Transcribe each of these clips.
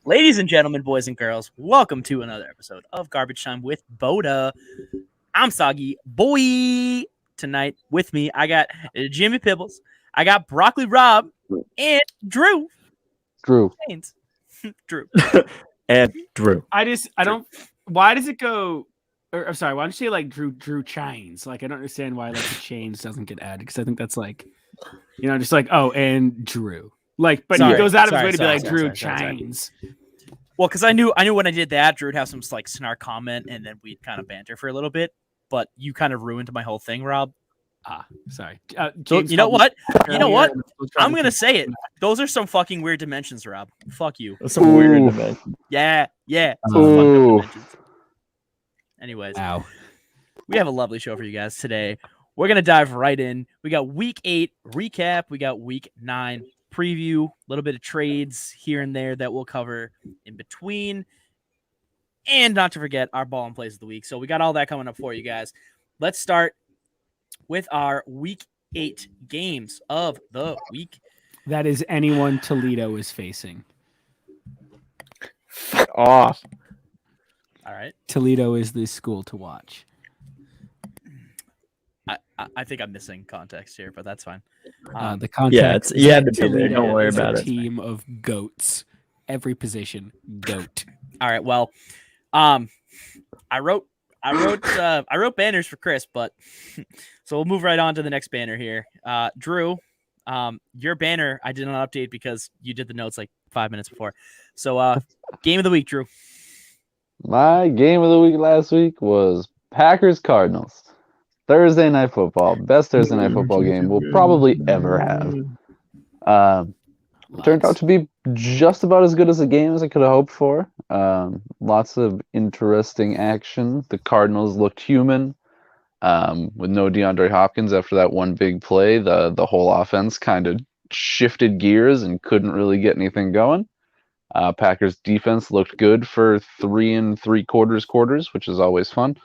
Ladies and gentlemen, boys and girls, welcome to another episode of Garbage Time with BOTA. I'm Soggy Boy. Tonight with me, I got Jimmy Pibbles, I got Broccoli Rob, and Drew. Drew. And Drew. I don't. Why does it go? Or, I'm sorry. Why don't you say like Drew Chains? Like I don't understand why like the chains doesn't get added because I think that's like, just like and Drew. Like, but he goes out of his way to be like Drew Chains. Well, because I knew when I did that, Drew would have some like snark comment, and then we'd kind of banter for a little bit. But you kind of ruined my whole thing, Rob. Sorry. You know what? I'm gonna say it. Those are some fucking weird dimensions, Rob. Fuck you. That's some weird dimensions. Yeah. Ooh. Anyways, we have a lovely show for you guys today. We're gonna dive right in. We got Week 8 recap. We got Week 9 preview. A little bit of trades here and there that we'll cover in between, and not to forget our ball and plays of the week. So we got all that coming up for you guys. Let's start with our Week 8 games of the week. That is anyone Toledo is facing. Fuck off. All right. Toledo is the school to watch. I think I'm missing context here, but that's fine. The context. You had to be there. Don't worry about it. Team of goats, every position, goat. All right. Well, I wrote banners for Chris, but so we'll move right on to the next banner here. Drew, your banner I did not update because you did the notes like 5 minutes before. So, game of the week, Drew. My game of the week last week was Packers Cardinals. Thursday night football. Best Thursday night football game we'll probably ever have. Turned out to be just about as good as a game as I could have hoped for. Lots of interesting action. The Cardinals looked human. With no DeAndre Hopkins after that one big play, the whole offense kind of shifted gears and couldn't really get anything going. Packers defense looked good for 3 3/4 quarters, which is always fun.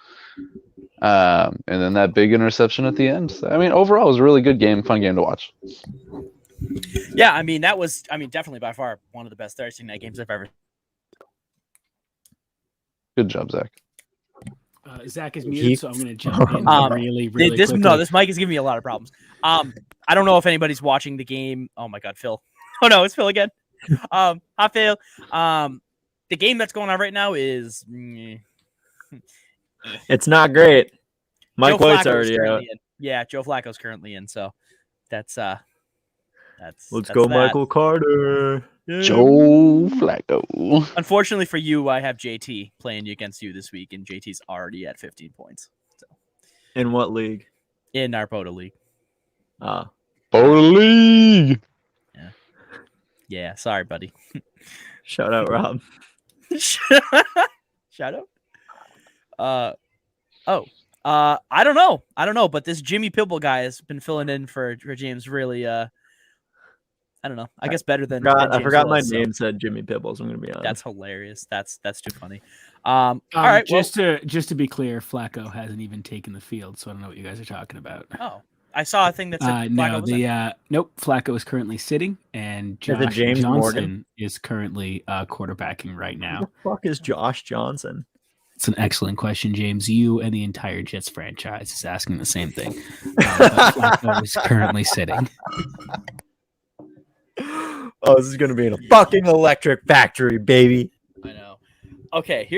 And then that big interception at the end. I mean, overall, it was a really good game, fun game to watch. Yeah, that was definitely by far one of the best Thursday night games I've ever. Good job, Zach. Zach is muted, so I'm going to jump in really quickly. This mic is giving me a lot of problems. I don't know if anybody's watching the game. Oh my God, Phil. Oh no, it's Phil again. Hi, Phil. The game that's going on right now is. It's not great. Mike White's already out. Yeah, Joe Flacco's currently in, so that's Let's go, that. Michael Carter. Yeah. Joe Flacco. Unfortunately for you, I have JT playing against you this week, and JT's already at 15 points. So. In what league? In our BOTA League. BOTA League. Yeah. Sorry, buddy. Shout out, Rob. Shout out. I don't know, but this Jimmy Pibble guy has been filling in for James really. I don't know. I guess better than. I forgot my name said Jimmy Pibbles. I'm gonna be honest. That's hilarious. That's too funny. All right. Just to be clear, Flacco hasn't even taken the field, so I don't know what you guys are talking about. Oh, I saw a thing that said nope. Flacco is currently sitting, and Josh Johnson is currently quarterbacking right now. Who the fuck is Josh Johnson? It's an excellent question, James. You and the entire Jets franchise is asking the same thing. But Flacco is currently sitting. Oh, this is going to be in a fucking electric factory, baby. I know. Okay,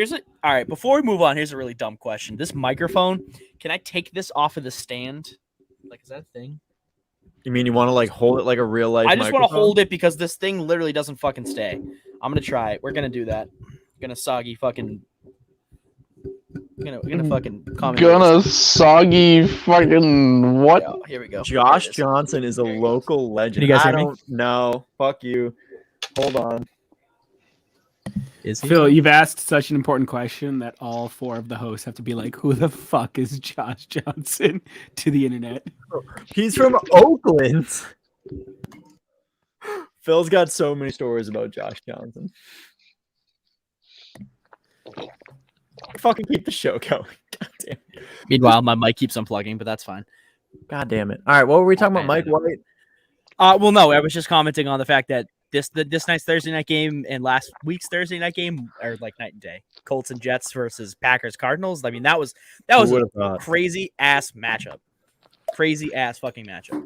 all right, before we move on, here's a really dumb question. This microphone, can I take this off of the stand? Like, is that a thing? You mean you want to, like, hold it like a real life I just want to hold it because this thing literally doesn't fucking stay. I'm going to try it. We're going to do that. I'm going to soggy fucking... We're gonna fucking comment. Gonna soggy fucking what? Here we go. Josh Johnson is a local legend. Can you guys hear me? No, fuck you. Hold on. Is he? Phil, you've asked such an important question that all 4 of the hosts have to be like, "Who the fuck is Josh Johnson?" to the internet. He's from Oakland. Phil's got so many stories about Josh Johnson. Fucking keep the show going. God damn. Meanwhile, my mic keeps unplugging, but that's fine. God damn it. All right, what were we talking about? Mike White? Well, no, I was just commenting on the fact that this night's Thursday night game and last week's Thursday night game are like night and day. Colts and Jets versus Packers Cardinals. I mean, that was a crazy ass matchup. Crazy ass fucking matchup.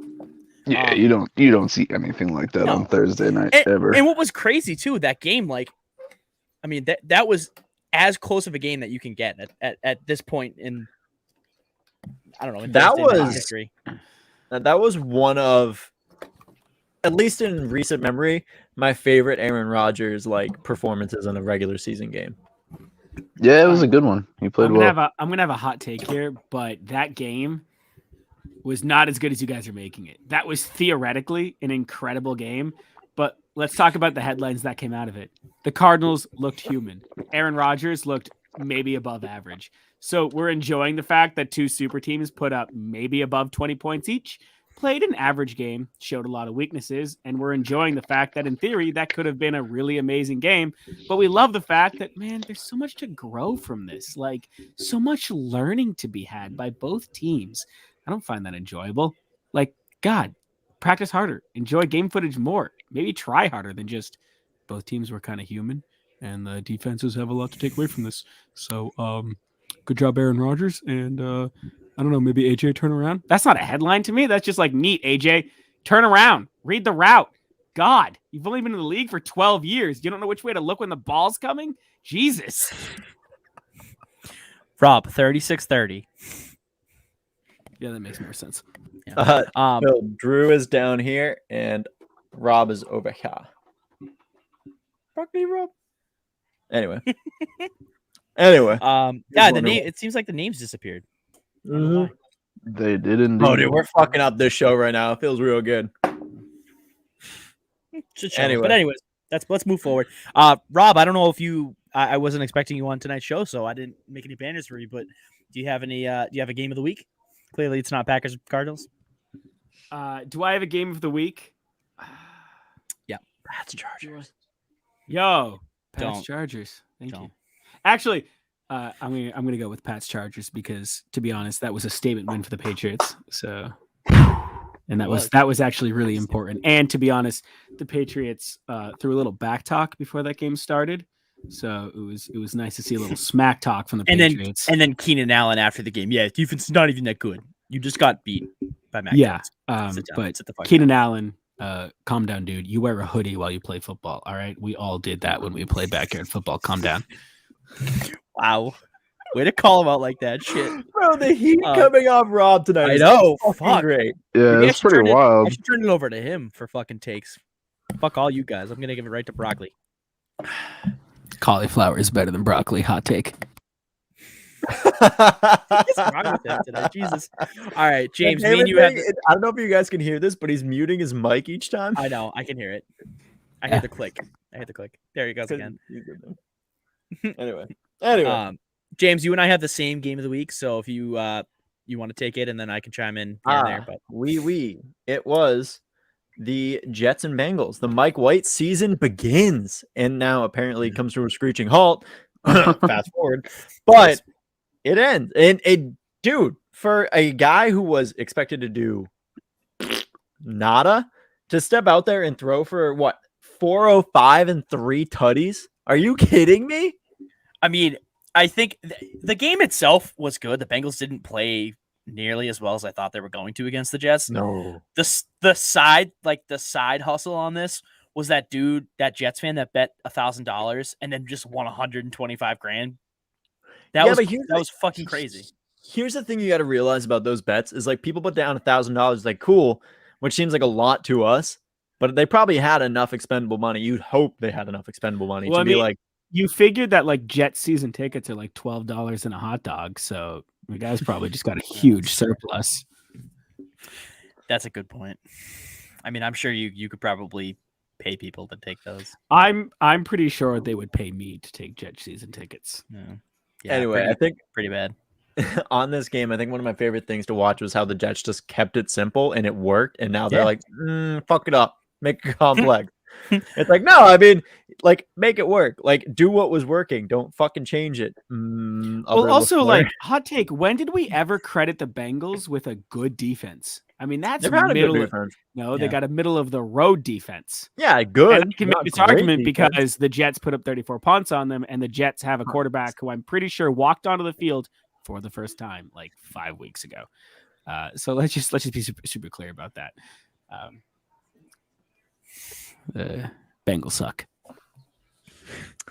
Yeah, you don't see anything like that on Thursday night ever. And what was crazy too, that game, like, I mean, that was as close of a game that you can get at this point in, I don't know, in That Thursday night was history. That was one of, at least in recent memory, my favorite Aaron Rodgers like performances in a regular season game. Yeah, it was a good one. He played well. I'm gonna have a hot take here, but that game was not as good as you guys are making it. That was theoretically an incredible game, but let's talk about the headlines that came out of it. The Cardinals looked human. Aaron Rodgers looked maybe above average. So we're enjoying the fact that 2 super teams put up maybe above 20 points each, played an average game, showed a lot of weaknesses, and we're enjoying the fact that in theory that could have been a really amazing game. But we love the fact that, man, there's so much to grow from this. Like, so much learning to be had by both teams. I don't find that enjoyable. Like, God, practice harder. Enjoy game footage more. Maybe try harder than just both teams were kind of human, and the defenses have a lot to take away from this. So, good job, Aaron Rodgers. And I don't know, maybe AJ turn around. That's not a headline to me. That's just like, neat, AJ. Turn around. Read the route. God, you've only been in the league for 12 years. You don't know which way to look when the ball's coming? Jesus. Rob, 36-30. Yeah, that makes more sense. Yeah. So Drew is down here and Rob is over here. Fuck me, Rob. Anyway. Yeah, the name. It seems like the names disappeared. Mhm. They did indeed. Oh, dude, we're fucking up this show right now. It feels real good. Anyway. But anyways, let's move forward. Rob, I don't know if I wasn't expecting you on tonight's show, so I didn't make any banners for you. But do you have any? Do you have a game of the week? Clearly, it's not Packers Cardinals. Do I have a game of the week? Yeah, Pats Chargers. Yo, Pats Chargers. Thank you. Actually, I'm gonna go with Pats Chargers because, to be honest, that was a statement win for the Patriots. So, and that was actually really important. And to be honest, the Patriots threw a little back talk before that game started. So it was nice to see a little smack talk from the Patriots. And then Keenan Allen after the game. Yeah, defense is not even that good. You just got beat by Mac. Yeah, Jones. but Keenan Allen, calm down, dude. You wear a hoodie while you play football. All right, we all did that when we played backyard football. Calm down. Wow, way to call him out like that, shit, bro. The heat coming off Rob tonight. I know. Fuck, great. Yeah, Maybe that's pretty wild. I should turn it over to him for fucking takes. Fuck all you guys. I'm gonna give it right to Broccoli. Cauliflower is better than broccoli. Hot take. What's wrong with him today? Jesus. All right, James. Me and you have. I don't know if you guys can hear this, but he's muting his mic each time. I know. I can hear it. I hear the click. There he goes again. Anyway. James, you and I have the same game of the week, so if you want to take it, and then I can chime in here and there. But it was the Jets and Bengals. The Mike White season begins, and now apparently comes to a screeching halt. Fast forward, but it ends. And dude, for a guy who was expected to do nada, to step out there and throw for what 405 and 3 tutties? Are you kidding me? I mean, I think the game itself was good. The Bengals didn't play nearly as well as I thought they were going to against the Jets. No. The side hustle on this was that dude, that Jets fan that bet $1,000 and then just won $125,000. That was fucking crazy. Here's the thing you got to realize about those bets is like people put down $1,000, like cool, which seems like a lot to us, but they probably had enough expendable money. You'd hope they had enough expendable money to be like. You figured that like Jet season tickets are like $12 and a hot dog, so the guys probably just got a huge surplus. That's a good point. I mean, I'm sure you could probably pay people to take those. I'm pretty sure they would pay me to take Jet season tickets. Yeah, Anyway, pretty, I think pretty bad. on this game, I think one of my favorite things to watch was how the Jets just kept it simple and it worked. And now they're Yeah. like, fuck it up, make it complex. It's like, no, I mean, like, make it work. Like, do what was working. Don't fucking change it. Well, also, like, hot take. When did we ever credit the Bengals with a good defense? I mean, that's they've had a good middle. defense. No, they Yeah. got a middle of the road defense. Yeah, good. And I can not make this great argument defense. because the Jets put up 34 punts on them, and the Jets have a quarterback who I'm pretty sure walked onto the field for the first time like 5 weeks ago. So let's just be super clear about that. The Bengals suck.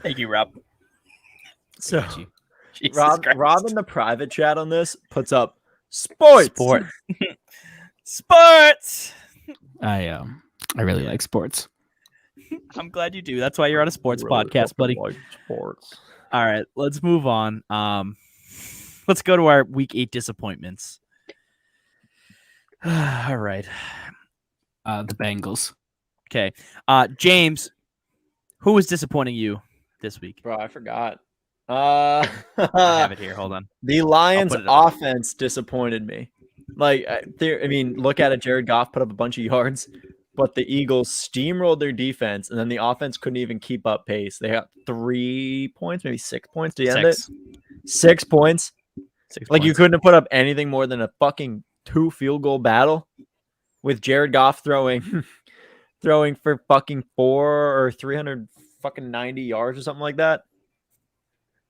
Thank you, Rob. So, Jesus Rob Christ. in the private chat on this puts up sports. Sport. Sports. I really like sports. I'm glad you do. That's why you're on a sports podcast, buddy. Like sports. All right, let's move on. Let's go to our week 8 disappointments. All right. The Bengals. Okay. James, who was disappointing you this week? Bro, I forgot. I have it here. Hold on. The Lions put it up. offense disappointed me. Like, I mean, look at it. Jared Goff put up a bunch of yards, but the Eagles steamrolled their defense, and then the offense couldn't even keep up pace. They got 3 points, maybe 6 points to end it. 6 points. 6 Like, you points. couldn't have put up anything more than a fucking 2 field goal battle with Jared Goff throwing for fucking 4 or 390 yards or something like that.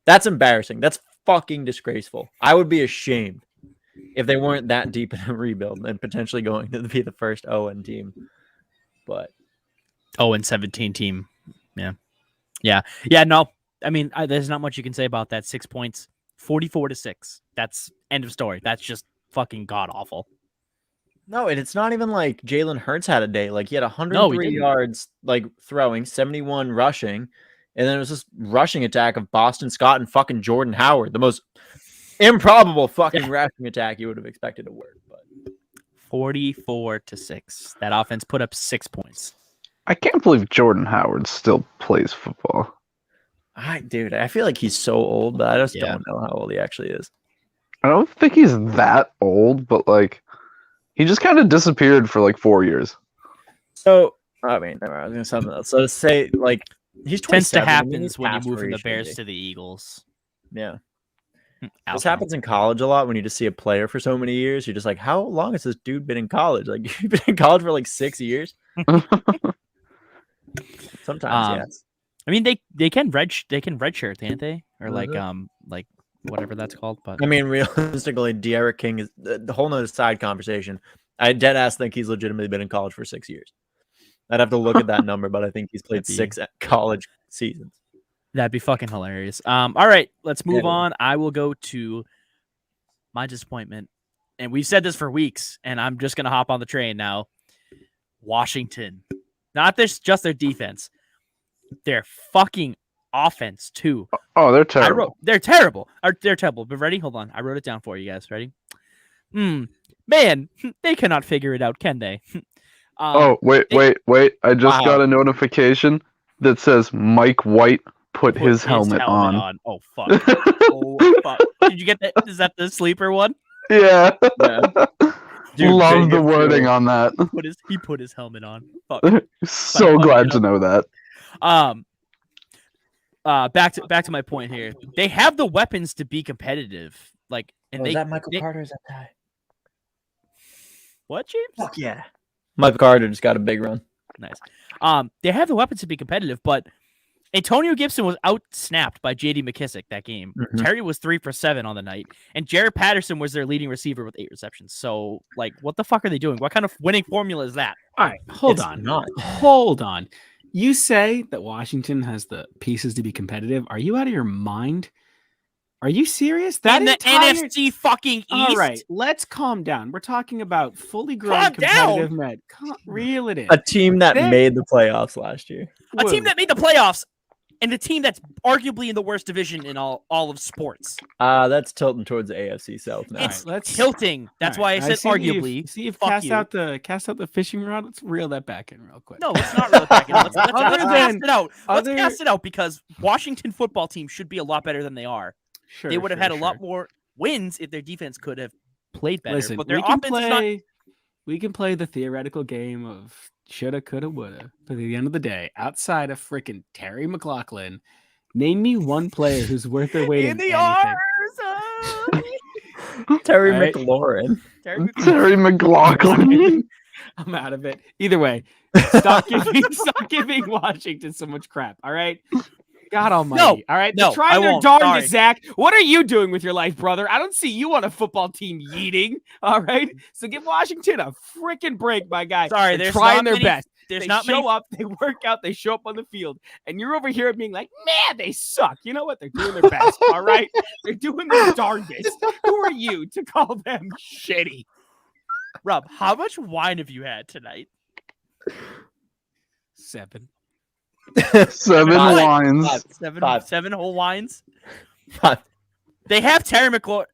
That's embarrassing. That's fucking disgraceful. I would be ashamed if they weren't that deep in a rebuild and potentially going to be the first 0-and team. But 0-17 team. Yeah. No, I mean, there's not much you can say about that. 6 points, 44-6. That's end of story. That's just fucking god awful. no, and it's not even like Jalen Hurts had a day. Like, he had 103 didn't. yards, like, throwing, 71 rushing, and then it was this rushing attack of Boston Scott and fucking Jordan Howard, the most improbable fucking rushing attack you would have expected to work. But 44-6. That offense put up 6 points. I can't believe Jordan Howard still plays football. Dude, I feel like he's so old, but I just Yeah. don't know how old he actually is. I don't think he's that old, but like he just kind of disappeared for like 4 years. So, I mean, never mind, I was gonna say something else. So say like he's 27. Tends to I mean, happen he's when you move from the aspirationally Bears big. to the Eagles. Yeah. This Outcome. happens in college a lot when you just see a player for so many years. You're just like, how long has this dude been in college? Like, you've been in college for like 6 years. Sometimes, yes. I mean, they can redshirt, can't they? Or like whatever that's called. But I mean, realistically, De'Aaron King is the whole nother side conversation. I dead ass think he's legitimately been in college for 6 years. I'd have to look at that number, but I think he's played That'd be- 6 college seasons. that'd be fucking hilarious. All right, let's move Yeah. on. I will go to my disappointment, and we've said this for weeks, and I'm just gonna hop on the train now. Washington, not just their defense, their fucking offense too. Oh, they're terrible. They're terrible. They're terrible. But ready? Hold on. I wrote it down for you guys. Ready? Man, they cannot figure it out, can they? Wait. I just Wow. got a notification that says Mike White put his helmet on. Oh fuck. Oh fuck. Did you get that? Is that the sleeper one? Yeah. Yeah. Dude, Love big the if wording you- on that. He put his helmet on. Fuck. So Fuck glad it to up. know that. Back to my point here. They have the weapons to be competitive. Like, and is that Michael they- Carter? Is that Ty? What, James? Fuck yeah. Michael Carter just got a big run. Nice. They have the weapons to be competitive, but Antonio Gibson was out-snapped by J.D. McKissick that game. Mhm. Terry was 3 for 7 on the night, and Jared Patterson was their leading receiver with 8 receptions. So, like, what the fuck are they doing? What kind of winning formula is that? All right, hold It's on. not. Hold on. You say that Washington has the pieces to be competitive. Are you out of your mind? Are you serious? That In the entire... NFC fucking East? All right, let's calm down. We're talking about fully grown Calm competitive down. Reel it in. A team that They're- made the playoffs last year. A team that made the playoffs and the team that's arguably in the worst division in all of sports. That's tilting towards the AFC South now. It's let's- tilting. That's why I said arguably. See if Fuck cast you. out the fishing rod. Let's reel that back in real quick. No, let's not reel it back in. Let's Other cast than- it out. Let's other- cast it out because Washington football team should be a lot better than they are. Sure, They would have sure, had a sure. lot more wins if their defense could have played better. Listen, but their we can offense is not. play. We can play the theoretical game of shoulda, coulda, woulda. But at the end of the day, outside of freaking Terry McLaughlin, name me one player who's worth their weight in the anything. Terry All right. McLaurin. Terry McLaughlin. I'm out of it. Either way, stop giving Washington so much crap. All right. God almighty. All right. no, They're trying I their won't. darndest, Sorry. Zach. What are you doing with your life, brother? I don't see you on a football team yeeting. All right. So give Washington a freaking break, my guy. Sorry, They're there's trying not their many- best. There's They not show many. up, they work out, they show up on the field, and you're over here being like, man, they suck. You know what? They're doing their best. All right. They're doing their darndest. Who are you to call them shitty? Rob, how much wine have you had tonight? 7. 7 Five. lines. Five. Seven whole wines. Five. They have Terry McLaurin.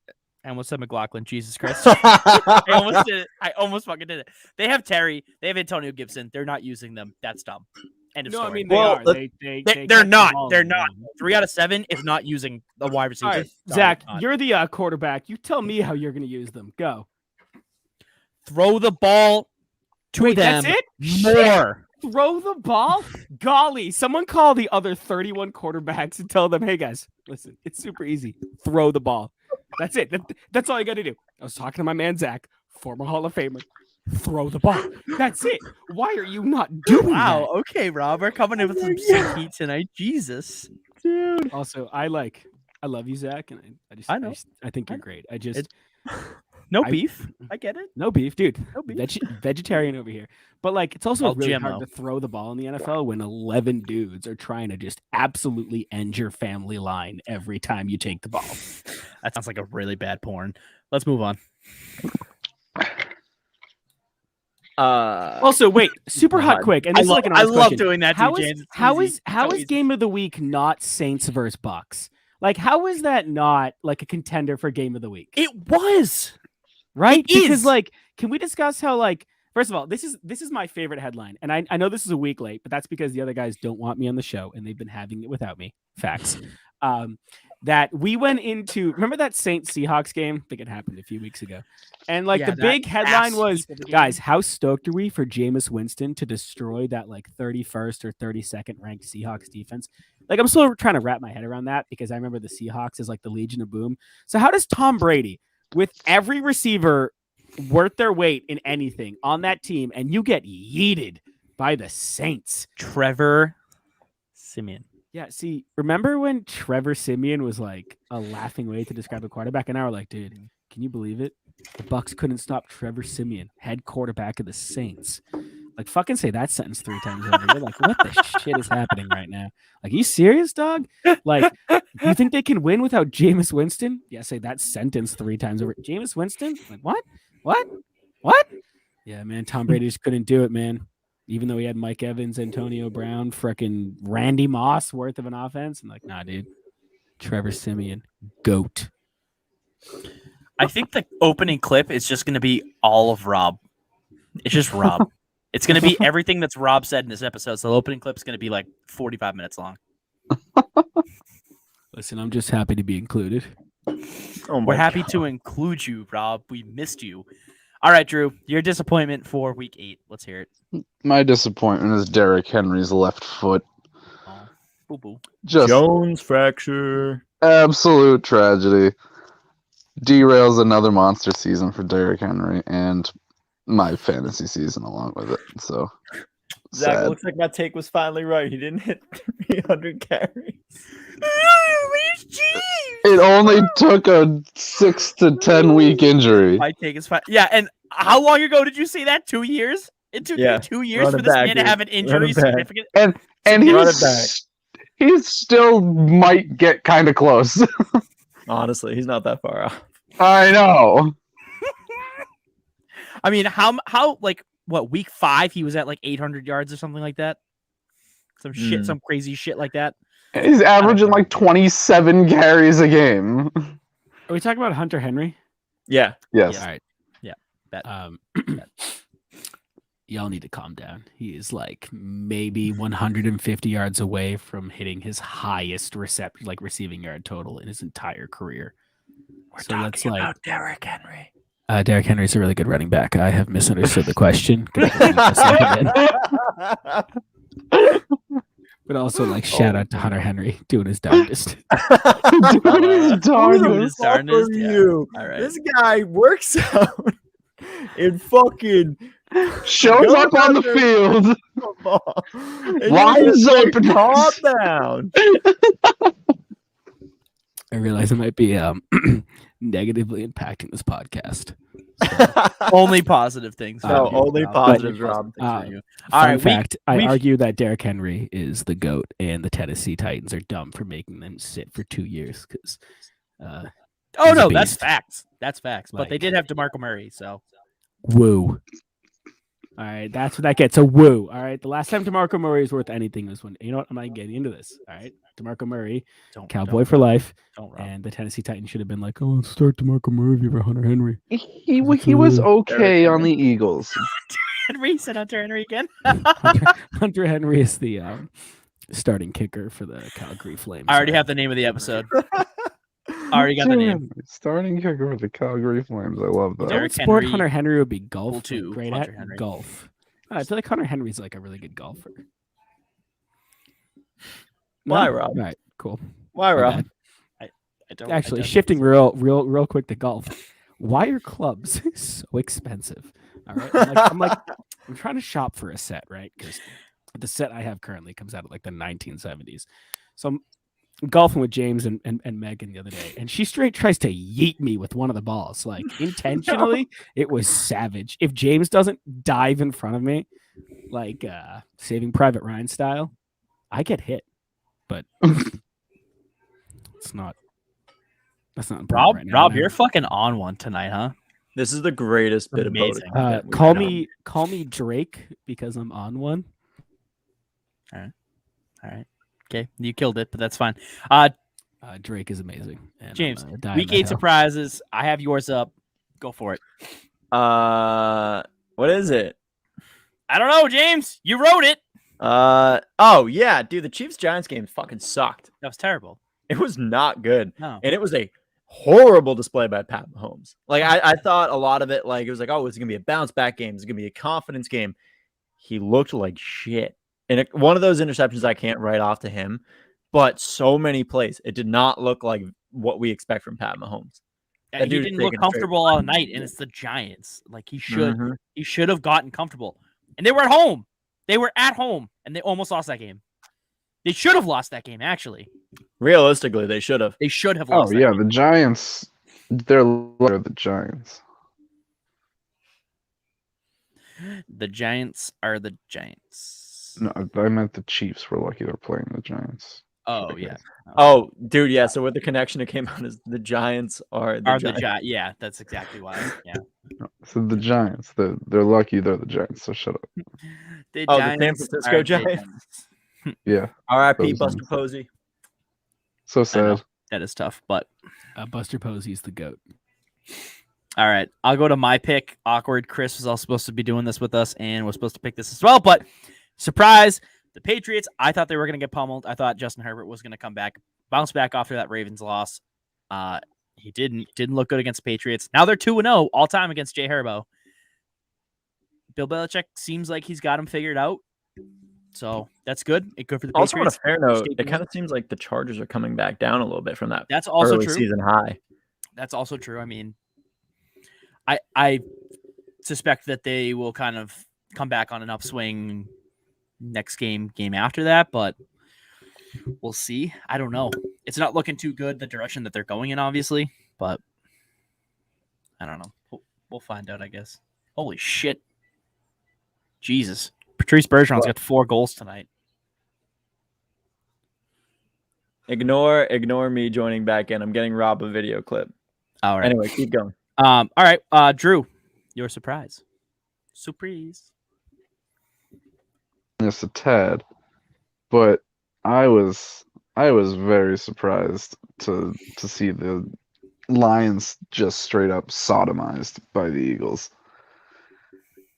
I almost said McLaughlin. Jesus Christ. I almost did it. I almost fucking did it. They have Terry. They have Antonio Gibson. They're not using them. That's dumb. End of No, story. I mean, they Well, are. They they're catch the not. ball They're and not. run. 3 out of 7 is not using the wide receiver. All right, Sorry, Zach, not. you're the quarterback. You tell me how you're going to use them. Go. Throw the ball to Wait, them that's it? more. Throw the ball? Golly, someone call the other 31 quarterbacks and tell them, hey, guys, listen, it's super easy. Throw the ball. That's it. That's all you got to do. I was talking to my man, Zach, former Hall of Famer. Throw the ball. That's it. Why are you not doing Wow. Okay, Rob, we're coming in with some sick heat tonight. Jesus. that? Also, I love you, Zach, and I know. I think you're great. I just No I- beef. I get it. no beef, dude. No beef. Vegetarian over here. But like, it's also Well, really GMO. hard to throw the ball in the NFL when 11 dudes are trying to just absolutely end your family line every time you take the ball. That sounds like a really bad porn. Let's move on. Also, wait, super hot God. quick, and this is like an honest love question. doing that. How to you, is James. It's how easy. is how So is easy. game of the week not Saints versus Bucks? Like, how is that not like a contender for game of the week? It was. Right? It Because is. like, can we discuss how like first of all, this is my favorite headline, and I know this is a week late, but that's because the other guys don't want me on the show, and they've been having it without me. Facts. That we went into remember that Saints Seahawks game? I think it happened a few weeks ago, and like Yeah, the that big headline ass was, heap of a game. guys, how stoked are we for Jameis Winston to destroy that like 31st or 32nd ranked Seahawks defense? Like, I'm still trying to wrap my head around that because I remember the Seahawks as like the Legion of Boom. So how does Tom Brady, with every receiver worth their weight in anything on that team, and you get yeeted by the Saints? Trevor Simeon. Yeah, see, remember when Trevor Simeon was like a laughing way to describe a quarterback, and now we're like, dude, can you believe it? The Bucks couldn't stop Trevor Simeon, head quarterback of the Saints. Like, fucking say that sentence 3 times over. You're like, what the shit is happening right now? Like, you serious, dog? Like, you think they can win without Jameis Winston? Yeah, say that sentence 3 times over. Jameis Winston? Like, what? What? Yeah, man, Tom Brady just couldn't do it, man. Even though he had Mike Evans, Antonio Brown, frickin' Randy Moss worth of an offense. I'm like, nah, dude. Trevor Simeon, GOAT. I think the opening clip is just going to be all of Rob. It's just Rob. It's going to be everything that's Rob said in this episode. So the opening clip is going to be like 45 minutes long. Listen, I'm just happy to be included. Oh my We're happy God. to include you, Rob. We missed you. All right, Drew, your disappointment for week 8. Let's hear it. My disappointment is Derrick Henry's left foot. Oh, boo boo. Just Jones fracture. absolute tragedy. Derails another monster season for Derrick Henry and my fantasy season along with it. So Zach, it sad. looks like my take was finally right. He didn't hit 300 carries. It only took a 6 to 10 week injury. My take is fine. Yeah, and how long ago did you say that? 2 years? It took Yeah, me 2 years run for it this back, man to dude. have an Run injury it back. significant. And Run it he still might get kind of close. Honestly, he's not that far off. I know. I mean, how like what week 5 he was at like 800 yards or something like that. some crazy shit like that. He's averaging like 27 carries a game. Are we talking about Hunter Henry? Yeah. Yes. All right. Bet. Y'all need to calm down. He is like maybe 150 yards away from hitting his highest receiving yard total in his entire career. We're So that's talking like about Derrick Henry. Derrick Henry's a really good running back. I have misunderstood the question. Just like it is. But also, like, shout out to Hunter Henry doing his darndest. Doing his darndest. Fuck are Yeah. you? All right. This guy works out in fucking Shows up on the field. football. And Lines you up and calm down. I realize I might be negatively impacting this podcast. Only positive things. for No, you, only Rob. positives, Only Rob. things for you. Fun All right, fact, I we've- argue that Derrick Henry is the GOAT and the Tennessee Titans are dumb for making them sit for 2 years because Oh He's a no, that's beast. facts. That's facts. But they Like- did have DeMarco Murray, so woo. All right, that's what that gets. A woo. All right, the last time DeMarco Murray is worth anything was when, you know what, I'm not getting into this. All right, DeMarco Murray, don't Cowboy for life, Don't Rob. and the Tennessee Titans should have been like, oh, let's start DeMarco Murray over Hunter Henry. He was okay Derrick on the Eagles. Henry said Hunter Henry again. Hunter Henry is the starting kicker for the Calgary Flames. I already have the name of the episode. I already got the name. Starting kicker with the Calgary Flames. I love that. Derrick What sport Henry Hunter Henry would be golf. equal to Great Hunter at Henry. golf. I feel like Hunter Henry's like a really good golfer. Why, No? Rob? All right, cool. Why, My Rob? bad. I don't Actually, I don't- shifting real quick to golf. Why are clubs so expensive? All right, I'm trying to shop for a set, right? Because the set I have currently comes out of like the 1970s. So I'm golfing with James and Megan the other day, and she straight tries to yeet me with one of the balls, like intentionally. It was savage. If James doesn't dive in front of me, like Saving Private Ryan style, I get hit. But it's not. That's not important Rob, right now, Rob, man. you're fucking on one tonight, huh? This is the greatest bit of Amazing. voting. that we've call done. me Drake because I'm on one. All right. Okay, you killed it, but that's fine. Drake is amazing. And I'm, James, dying week by 8 hell. surprises. I have yours up. Go for it. What is it? I don't know, James. You wrote it. Oh yeah, dude, the Chiefs Giants game fucking sucked. That was terrible. It was not good. No. And it was a horrible display by Pat Mahomes. Like I thought a lot of it, like it was like, oh, it's gonna be a bounce back game. It's gonna be a confidence game. He looked like shit. And one of those interceptions I can't write off to him, but so many plays, it did not look like what we expect from Pat Mahomes. Yeah, That he dude's didn't look taking straight comfortable all night, and it's the Giants. Like he should Mhm. have gotten comfortable. And they were at home. They were at home, and they almost lost that game. They should have lost that game, actually. Realistically, they should have. They should have Oh lost that yeah, game. the Giants. They're the Giants. The Giants are the Giants. No, I meant the Chiefs were lucky they're playing the Giants. Oh, Okay. yeah. Oh, dude, yeah. So with the connection that came out is the Giants are the Are Giants. the Giants. Yeah, that's exactly why. Yeah. No, so the Giants, they're lucky they're the Giants. So shut up. The Oh, the San Giants Francisco are the Giants. Yeah, R.I.P. Those Buster ones. Posey. so I know. sad. That is tough, but Buster Posey's the GOAT. all right. I'll go to my pick. Awkward. Chris was all supposed to be doing this with us and was supposed to pick this as well, but surprise, the Patriots. I thought they were going to get pummeled. I thought Justin Herbert was going to come back, bounce back after that Ravens loss. He didn't look good against the Patriots. Now they're 2-0 all time against Jay Herbo. Bill Belichick seems like he's got him figured out. So that's good. Good for the Also, on a Patriots. fair note, Escaping it kind of seems like the Chargers are coming back down a little bit from that That's also early true. season high. That's also true. I mean, I suspect that they will kind of come back on an upswing next game after that, but we'll see. I don't know. It's not looking too good the direction that they're going in, obviously, but I don't know. We'll find out, I guess. Holy shit. Jesus. Patrice Bergeron's got 4 goals tonight. Ignore me joining back in. I'm getting Rob a video clip. All right. Anyway, keep going. All right. Drew, your surprise. Surprise. Just a tad. but I was very surprised to see the Lions just straight up sodomized by the Eagles.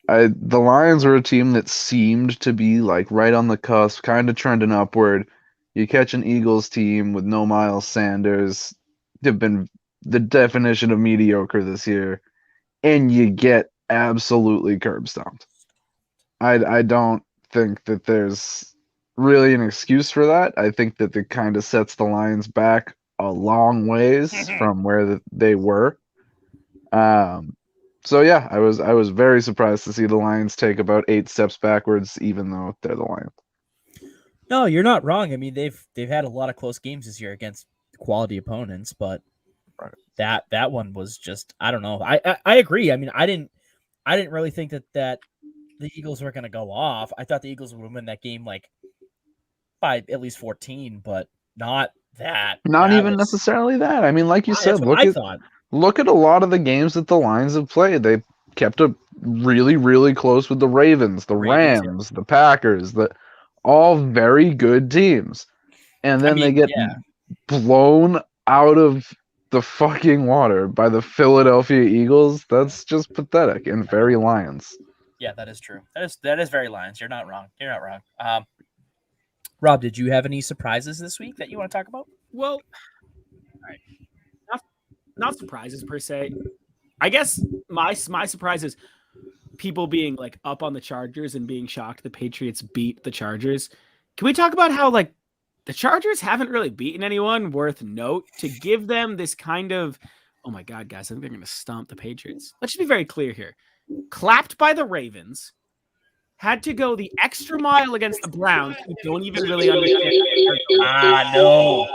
The Lions were a team that seemed to be like right on the cusp, kind of trending upward. You catch an Eagles team with no Miles Sanders, they've been the definition of mediocre this year, and you get absolutely curb stomped. I don't think that there's really an excuse for that. I think that it kind of sets the Lions back a long ways from where they were. So yeah, I was very surprised to see the Lions take about 8 steps backwards, even though they're the Lions. No, you're not wrong. I mean, they've had a lot of close games this year against quality opponents, but that one was just, I don't know. I agree. I mean, I didn't really think that the Eagles were going to go off. I thought the Eagles would win that game like by at least 14, but not that. Not even necessarily that. I mean, like you said, look at a lot of the games that the Lions have played. They kept it really, really close with the Ravens, the Rams, the Packers, all very good teams. And then they get blown out of the fucking water by the Philadelphia Eagles. That's just pathetic and very Lions. Yeah, that is true. That is very Lions. You're not wrong. You're not wrong. Rob, did you have any surprises this week that you want to talk about? Well, all right. Not surprises per se. I guess my surprise is people being like up on the Chargers and being shocked the Patriots beat the Chargers. Can we talk about how like the Chargers haven't really beaten anyone worth note to give them this kind of, oh my God, guys, I think they're going to stomp the Patriots. Let's just be very clear here. Clapped by the Ravens, had to go the extra mile against the Browns, who don't even really understand. No.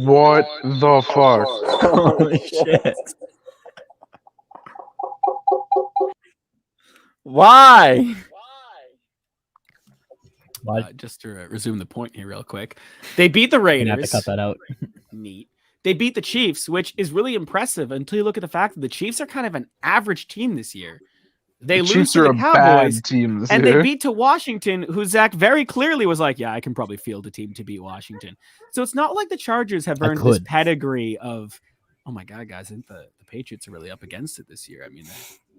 What the fuck? Holy shit. Why? Just to resume the point here real quick. They beat the Raiders. You have to cut that out. Neat. They beat the Chiefs, which is really impressive until you look at the fact that the Chiefs are kind of an average team this year. They lose to the Cowboys, team this and year. they beat to Washington, who Zach very clearly was like, yeah, I can probably field a team to beat Washington. So it's not like the Chargers have earned this pedigree of, oh my God, guys, I think the Patriots are really up against it this year. I mean,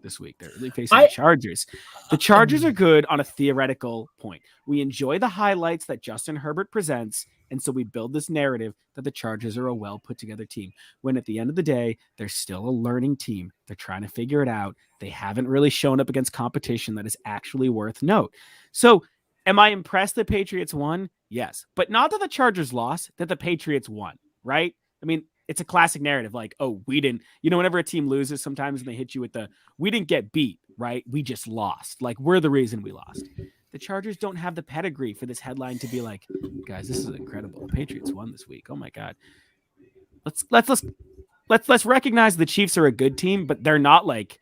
this week they're really facing the Chargers. The Chargers are good on a theoretical point. We enjoy the highlights that Justin Herbert presents, and so we build this narrative that the Chargers are a well put together team, when at the end of the day, they're still a learning team. They're trying to figure it out. They haven't really shown up against competition that is actually worth note. So am I impressed that Patriots won? Yes. But not that the Chargers lost, that the Patriots won, right? I mean, it's a classic narrative like, oh, we didn't, whenever a team loses sometimes and they hit you with we didn't get beat, right? We just lost. Like, we're the reason we lost. The Chargers don't have the pedigree for this headline to be like, guys, this is incredible. The Patriots won this week. Oh my God. Let's recognize the Chiefs are a good team, but they're not like,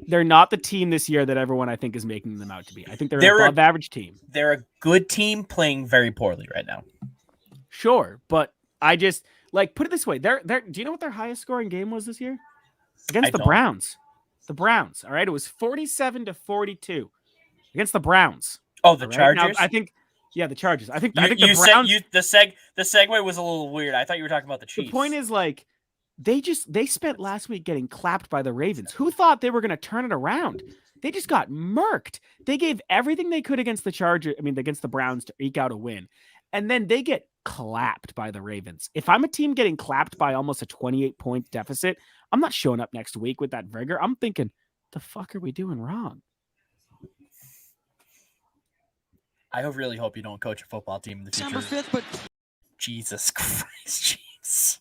they're not the team this year that everyone I think is making them out to be. I think they're an above average team. They're a good team playing very poorly right now. Sure, but I just put it this way. Do you know what their highest scoring game was this year? Against the Browns. The Browns. All right. It was 47-42 against the Browns. Oh, the Chargers? Now, I think, yeah, the Chargers. I think the Browns. The segue was a little weird. I thought you were talking about the Chiefs. The point is, they spent last week getting clapped by the Ravens. Who thought they were going to turn it around? They just got murked. They gave everything they could against the Browns to eke out a win. And then they get clapped by the Ravens. If I'm a team getting clapped by almost a 28-point deficit, I'm not showing up next week with that vigor. I'm thinking, the fuck are we doing wrong? I really hope you don't coach a football team in the future. December 5th, but Jesus Christ, jeez.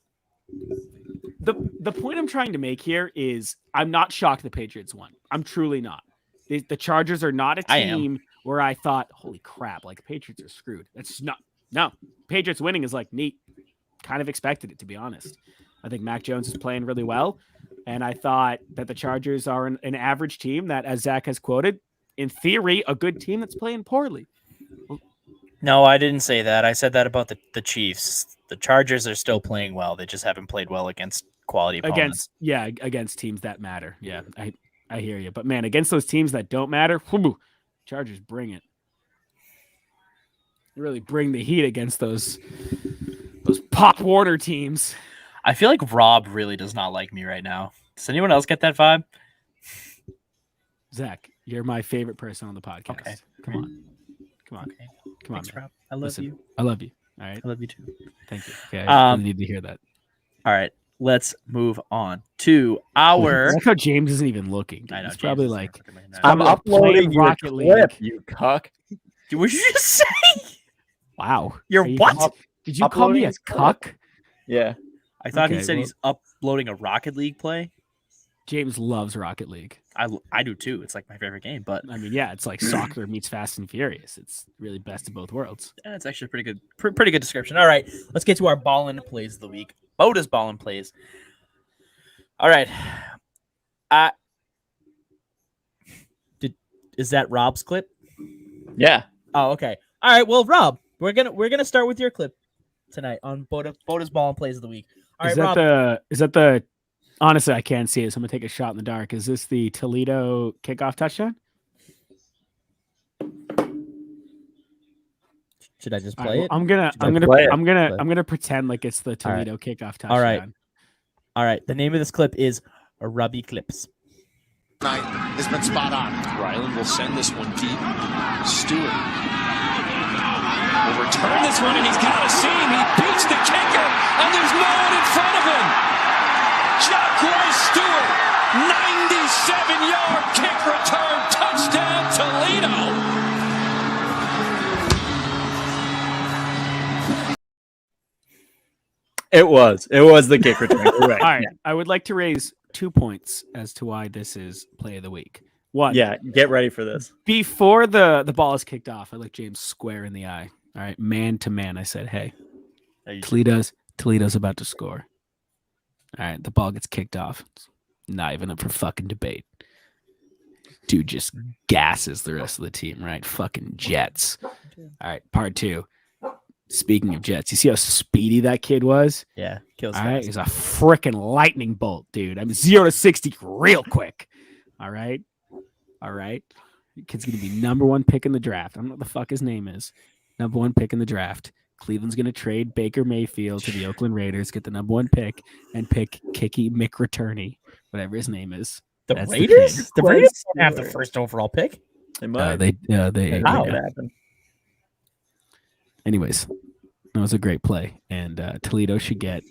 The point I'm trying to make here is I'm not shocked the Patriots won. I'm truly not. The Chargers are not a team where I thought, holy crap, like Patriots are screwed. That's just not. No, Patriots winning is neat. Kind of expected it, to be honest. I think Mac Jones is playing really well. And I thought that the Chargers are an average team that, as Zach has quoted, in theory, a good team that's playing poorly. No, I didn't say that. I said that about the Chiefs. The Chargers are still playing well. They just haven't played well against quality opponents. Against teams that matter. Yeah, I hear you. But man, against those teams that don't matter, whoo, Chargers bring it. You really bring the heat against those Pop Warner teams. I feel like Rob really does not like me right now. Does anyone else get that vibe? Zach, you're my favorite person on the podcast. Okay. Come on. Okay. Come on, Thanks, man. Rob. I love Listen, you. I love you. All right. I love you too. Thank you. Okay, I really need to hear that. All right. Let's move on to our. I like how James isn't even looking. Dude. I know. He's probably James like, isn't looking right now. I'm probably uploading playing your Rocket clip, League. you cuck. What did you just say? Wow. You're Are you what? guys- Did you call me uploading a his clip. cuck? Yeah. I thought he Okay, said well- he's uploading a Rocket League play. James loves Rocket League. I do too. It's like my favorite game, but I mean, yeah, it's like soccer meets Fast and Furious. It's really best of both worlds. it's actually a pretty good, pretty good description. All right, let's get to our ballin' plays of the week. BOTA's ballin' plays. All right, is that Rob's clip? Yeah. Oh, okay. All right. Well, Rob, we're gonna start with your clip tonight on BOTA's ballin' plays of the week. All right, Rob. Is that the? Honestly, I can't see it, so I'm gonna take a shot in the dark. Is this the Toledo kickoff touchdown? Should I just All play right, it? well, play it? I'm gonna pretend like it's the All right. Toledo kickoff touchdown. All right. All right. The name of this clip is Rubby Clips. Night has been spot on. Ryland will send this one deep. Stewart will return this one, and he's got a seam. He beats the kicker, and there's no one in front of him. Jacquez Stewart, 97-yard kick return, touchdown Toledo. It was the kick return. You're right. All right. I would like to raise 2 points as to why this is play of the week. One, Yeah, get ready for this. before the ball is kicked off, I looked James square in the eye. All right, man to man, I said, "Hey, Toledo's about to score." All right, the ball gets kicked off. It's not even up for fucking debate. Dude just gasses the rest of the team, right? Fucking Jets. All right, part two. Speaking of Jets, you see how speedy that kid was? Yeah, kills. All right, he's a freaking lightning bolt, dude. I mean, 0 to 60 real quick. All right. The kid's gonna be number 1 pick in the draft. I don't know what the fuck his name is. Number 1 pick in the draft. Cleveland's gonna trade Baker Mayfield to the Oakland Raiders, get the number 1 pick, and pick Kicky McReturney, whatever his name is. The That's Raiders? kid. The Raiders don't have the first overall pick. They might. They How? What happened? Anyways, that was a great play, and Toledo should get.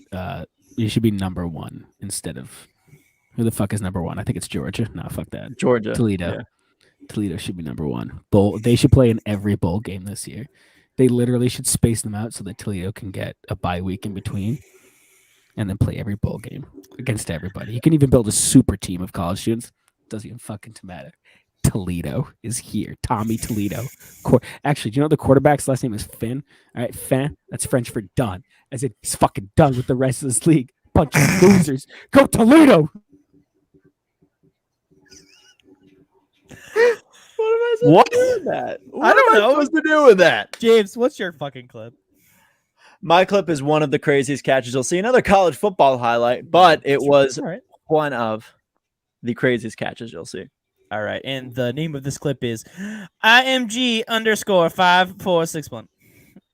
You should be number 1 instead of who the fuck is number 1? I think it's Georgia. No, fuck that. Georgia. Toledo. Yeah. Toledo should be number 1. They should play in every bowl game this year. They literally should space them out so that Toledo can get a bye week in between, and then play every bowl game against everybody. You can even build a super team of college students. Doesn't even fucking matter. Toledo is here. Tommy Toledo. Actually, do you know the quarterback's last name is Finn? All right, Finn. That's French for done. As if he's fucking done with the rest of this league. Bunch of losers. Go Toledo. What? With that? I don't know. What's to do with that? James, what's your fucking clip? My clip is one of the craziest catches you'll see. Another college football highlight, but it was All right. one of the craziest catches you'll see. All right. And the name of this clip is IMG_5461.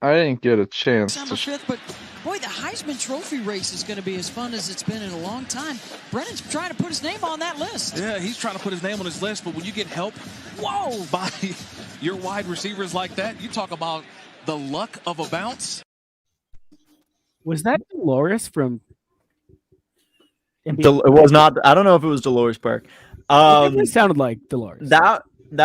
I didn't get a chance December to 5th, but boy, the Heisman Trophy race is going to be as fun as it's been in a long time. Brennan's trying to put his name on that list. Yeah, he's trying to put his name on his list, but when you get help, by your wide receivers like that, you talk about the luck of a bounce. Was that Dolores from NBA? It was not. I don't know if it was Dolores Park. It sounded like Dolores. That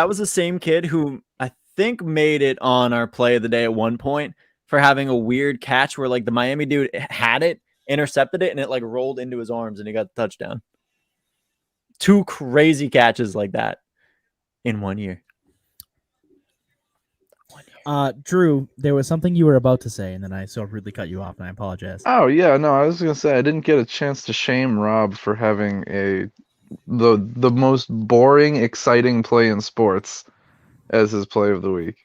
was the same kid who I think made it on our play of the day at one point for having a weird catch where like the Miami dude had it, intercepted it, and it like rolled into his arms and he got the touchdown. 2 crazy catches like that in 1 year. Drew, there was something you were about to say, and then I so rudely cut you off, and I apologize. Oh yeah, no, I was gonna say I didn't get a chance to shame Rob for having the most boring, exciting play in sports as his play of the week.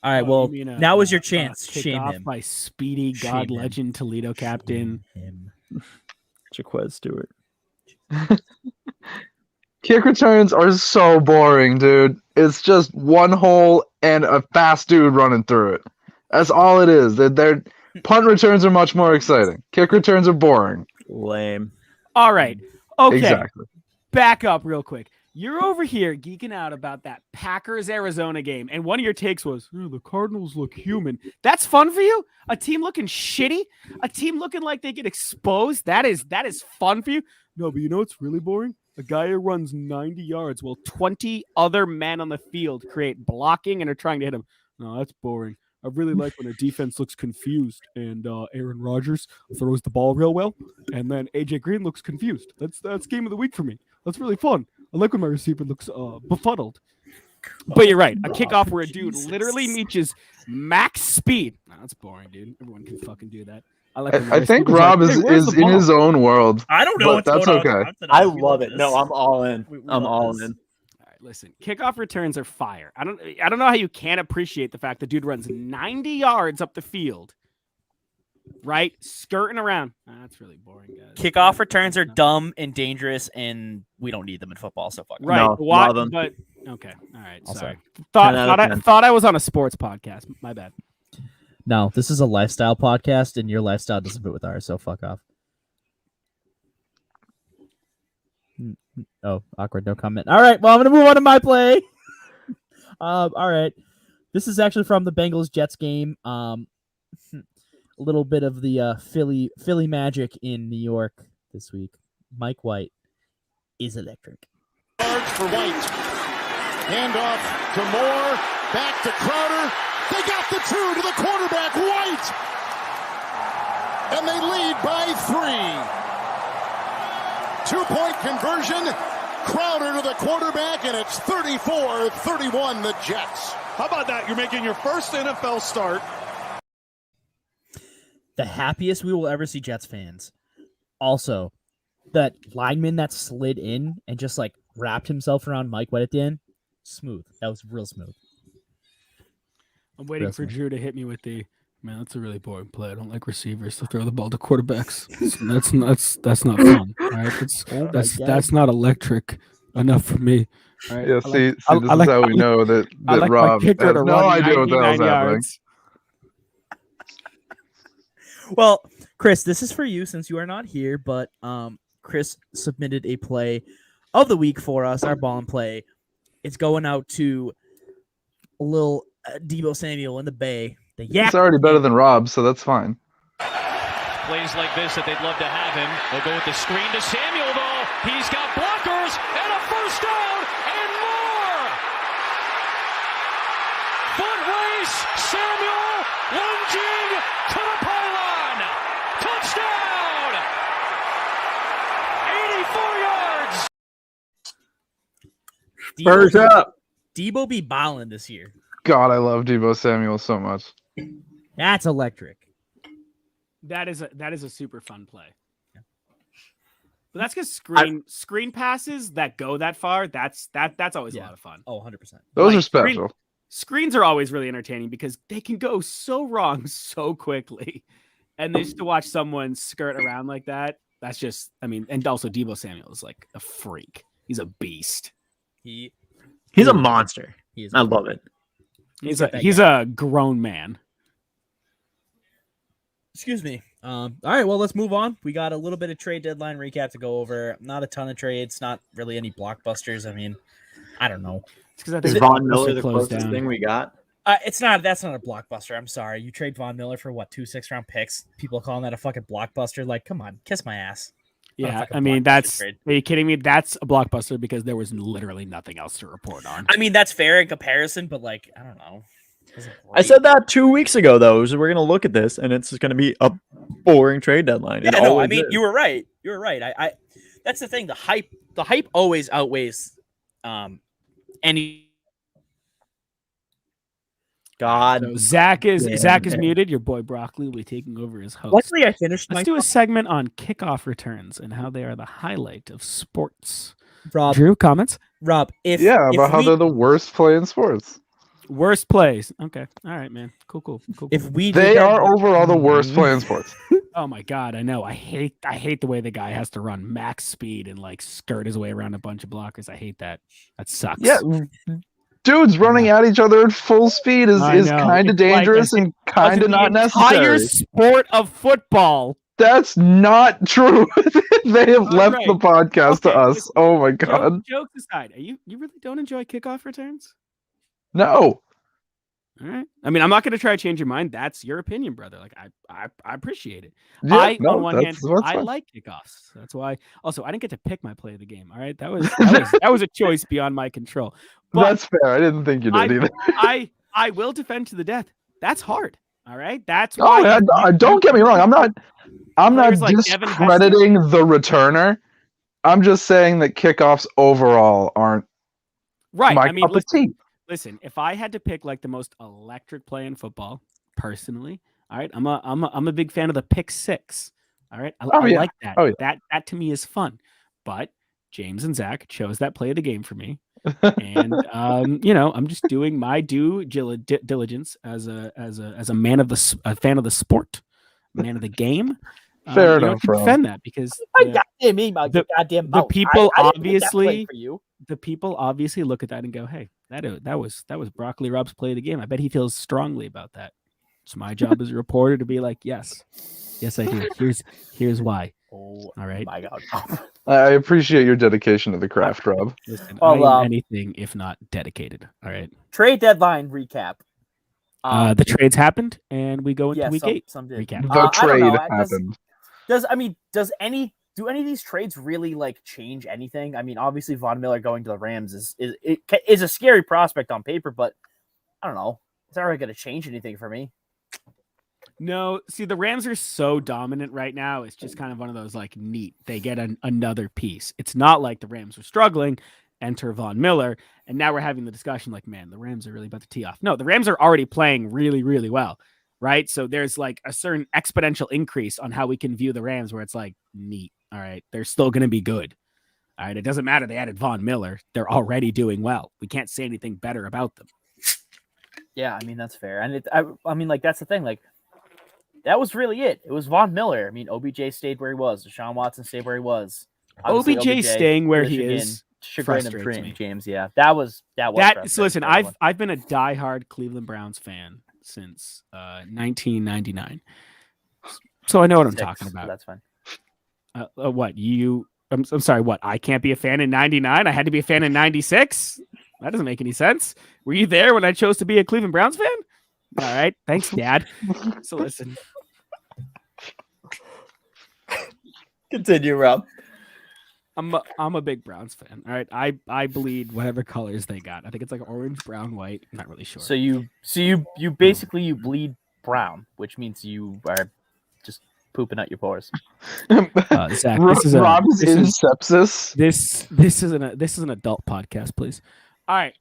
All right, well, You mean, now is your chance. kick Shame off him. by speedy Shame God him. legend Toledo captain. Him. Jacquez Stewart. Kick returns are so boring, dude. It's just one hole and a fast dude running through it. That's all it is. They're punt returns are much more exciting. Kick returns are boring. Lame. All right. Okay. Exactly. Back up real quick. You're over here geeking out about that Packers-Arizona game, and one of your takes was, the Cardinals look human. That's fun for you? A team looking shitty? A team looking like they get exposed? That is fun for you? No, but you know what's really boring? A guy who runs 90 yards while 20 other men on the field create blocking and are trying to hit him. No, that's boring. I really like when a defense looks confused and Aaron Rodgers throws the ball real well, and then AJ Green looks confused. That's game of the week for me. That's really fun. I like when my receiver looks befuddled. But you're right. A kickoff where a dude literally reaches max speed. No, that's boring, dude. Everyone can fucking do that. I think Rob is in his own world. I don't know what's that's going okay. on. I love it. No, I'm all in. I'm all in. All right, listen. Kickoff returns are fire. I don't know how you can't appreciate the fact the dude runs 90 yards up the field. Right? Skirting around. That's really boring, guys. Kickoff returns are dumb and dangerous, and we don't need them in football. So fuck. Right. No, love 'em. But okay. All right. Also, Sorry. 10 out of 10. Thought I was on a sports podcast. My bad. No, this is a lifestyle podcast, and your lifestyle doesn't fit with ours. So fuck off. Oh, awkward. No comment. All right. Well, I'm gonna move on to my play. All right. This is actually from the Bengals Jets game. A little bit of the Philly magic in New York this week. Mike White is electric. Yards for White. Handoff to Moore. Back to Crowder. They got the two to the quarterback, White. And they lead by 3. 2-point conversion. Crowder to the quarterback, and it's 34-31 the Jets. How about that? You're making your first NFL start. The happiest we will ever see Jets fans. Also, that lineman that slid in and just like wrapped himself around Mike White at the end, smooth. That was real smooth. I'm waiting for Drew to hit me with the man. That's a really boring play. I don't like receivers to throw the ball to quarterbacks. That's not fun. All right, that's not electric enough for me. All right? Yeah, this is how we know that Rob has no idea what the hell's happening. Well, Chris, this is for you since you are not here, but Chris submitted a play of the week for us, our ball and play. It's going out to a little Deebo Samuel in the Bay. It's already better than Rob, so that's fine. Plays like this that they'd love to have him. They'll go with the screen to Samuel, though. He's got blockers and a first down and more. Foot race, Samuel lunging to the pylon. Touchdown! 84 yards. Spurs up. Deebo be ballin' this year. God, I love Deebo Samuel so much. That's electric. That is a super fun play. Yeah. But that's because screen passes that go that far. That's always a lot of fun. Oh, 100%. Those are special. Screens are always really entertaining because they can go so wrong so quickly, and they just to watch someone skirt around like that. That's just, and also Deebo Samuel is like a freak. He's a beast. He's a monster. I love it. He's a grown man. Excuse me. All right, well, let's move on. We got a little bit of trade deadline recap to go over. Not a ton of trades. Not really any blockbusters. I don't know. It's because Is Von Miller the closest thing we got? It's not. That's not a blockbuster. I'm sorry. You trade Von Miller for what? 2 6-round picks. People calling that a fucking blockbuster. Like, come on, kiss my ass. Yeah, that's. Trade. Are you kidding me? That's a blockbuster because there was literally nothing else to report on. That's fair in comparison, but like, I don't know. I said that 2 weeks ago, though. So we're gonna look at this, and it's going to be a boring trade deadline. Yeah, no, you were right. You were right. I that's the thing. The hype always outweighs any. God, so Zach is muted. Your boy Broccoli will be taking over as host. Luckily, I finished. Let's do a segment on kickoff returns and how they are the highlight of sports. Rob, Drew, comments. Rob, about how they're the worst play in sports. Worst plays. Okay. All right, man. Cool. If they are overall the worst play in sports. Oh my god, I know. I hate the way the guy has to run max speed and like skirt his way around a bunch of blockers. I hate that. That sucks. Yeah, dudes running at each other at full speed is I know. kind of It's like dangerous as and kind of not the entire necessary. sport of football. That's not true. They have left right. the podcast to Okay, us. listen, Oh my god. Jokes aside, you really don't enjoy kickoff returns? No. All right. I mean, I'm not going to try to change your mind. That's your opinion, brother. Like, I appreciate it. Yeah, On one hand, that's I fine. like kickoffs. That's why. Also, I didn't get to pick my play of the game. All right, that was a choice beyond my control. But That's fair. I didn't think you did either. I will defend to the death. That's hard. All right. That's Oh, why. yeah, don't get me wrong. I'm not Players like Devin discrediting the returner. I'm just saying that kickoffs overall aren't right. my I mean, cup of tea. listen. If I had to pick like the most electric play in football, personally, all right, I'm a big fan of the pick six. All right, I like that. Oh, yeah. That to me is fun. But James and Zach chose that play of the game for me, and I'm just doing my due diligence as a man of a fan of the sport, man of the game. Fair enough, to bro. defend that because the people obviously the people obviously look at that and go, "Hey, that was Broccoli Rob's play of the game. I bet he feels strongly about that." It's my job as a reporter to be like, "Yes, I do. Here's why." Oh, all right. My God. I appreciate your dedication to the craft, Rob. Listen, I am anything if not dedicated. All right. Trade deadline recap. The trades happened, and we go into week 8. Some did. Recap. The trade happened. Do any of these trades really like change anything? I mean, obviously Von Miller going to the Rams is a scary prospect on paper, but I don't know. It's not really going to change anything for me. No, see, the Rams are so dominant right now. It's just kind of one of those like neat. They get another piece. It's not like the Rams were struggling. Enter Von Miller, and now we're having the discussion like, man, the Rams are really about to tee off. No, the Rams are already playing really, really well, right? So there's like a certain exponential increase on how we can view the Rams where it's like, neat. All right, they're still going to be good. All right, it doesn't matter they added Von Miller. They're already doing well. We can't say anything better about them. Yeah, I mean, that's fair. And I mean, like, that's the thing. Like, that was really it. It was Von Miller. I mean, OBJ stayed where he was. Deshaun Watson stayed where he was. Obviously, OBJ staying where Michigan, he is frustrates me. James, yeah, that was. So listen, I've been a diehard Cleveland Browns fan since 1999, so I know what I'm talking about. That's fine. What you? I'm sorry. What? I can't be a fan in '99. I had to be a fan in '96. That doesn't make any sense. Were you there when I chose to be a Cleveland Browns fan? All right, thanks, Dad. So listen. Continue, Rob. I'm a big Browns fan. All right, I bleed whatever colors they got. I think it's like orange, brown, white. I'm not really sure. So you basically you bleed brown, which means you are just pooping out your pores. Zach, Rob's in sepsis. This is an adult podcast, please. All right.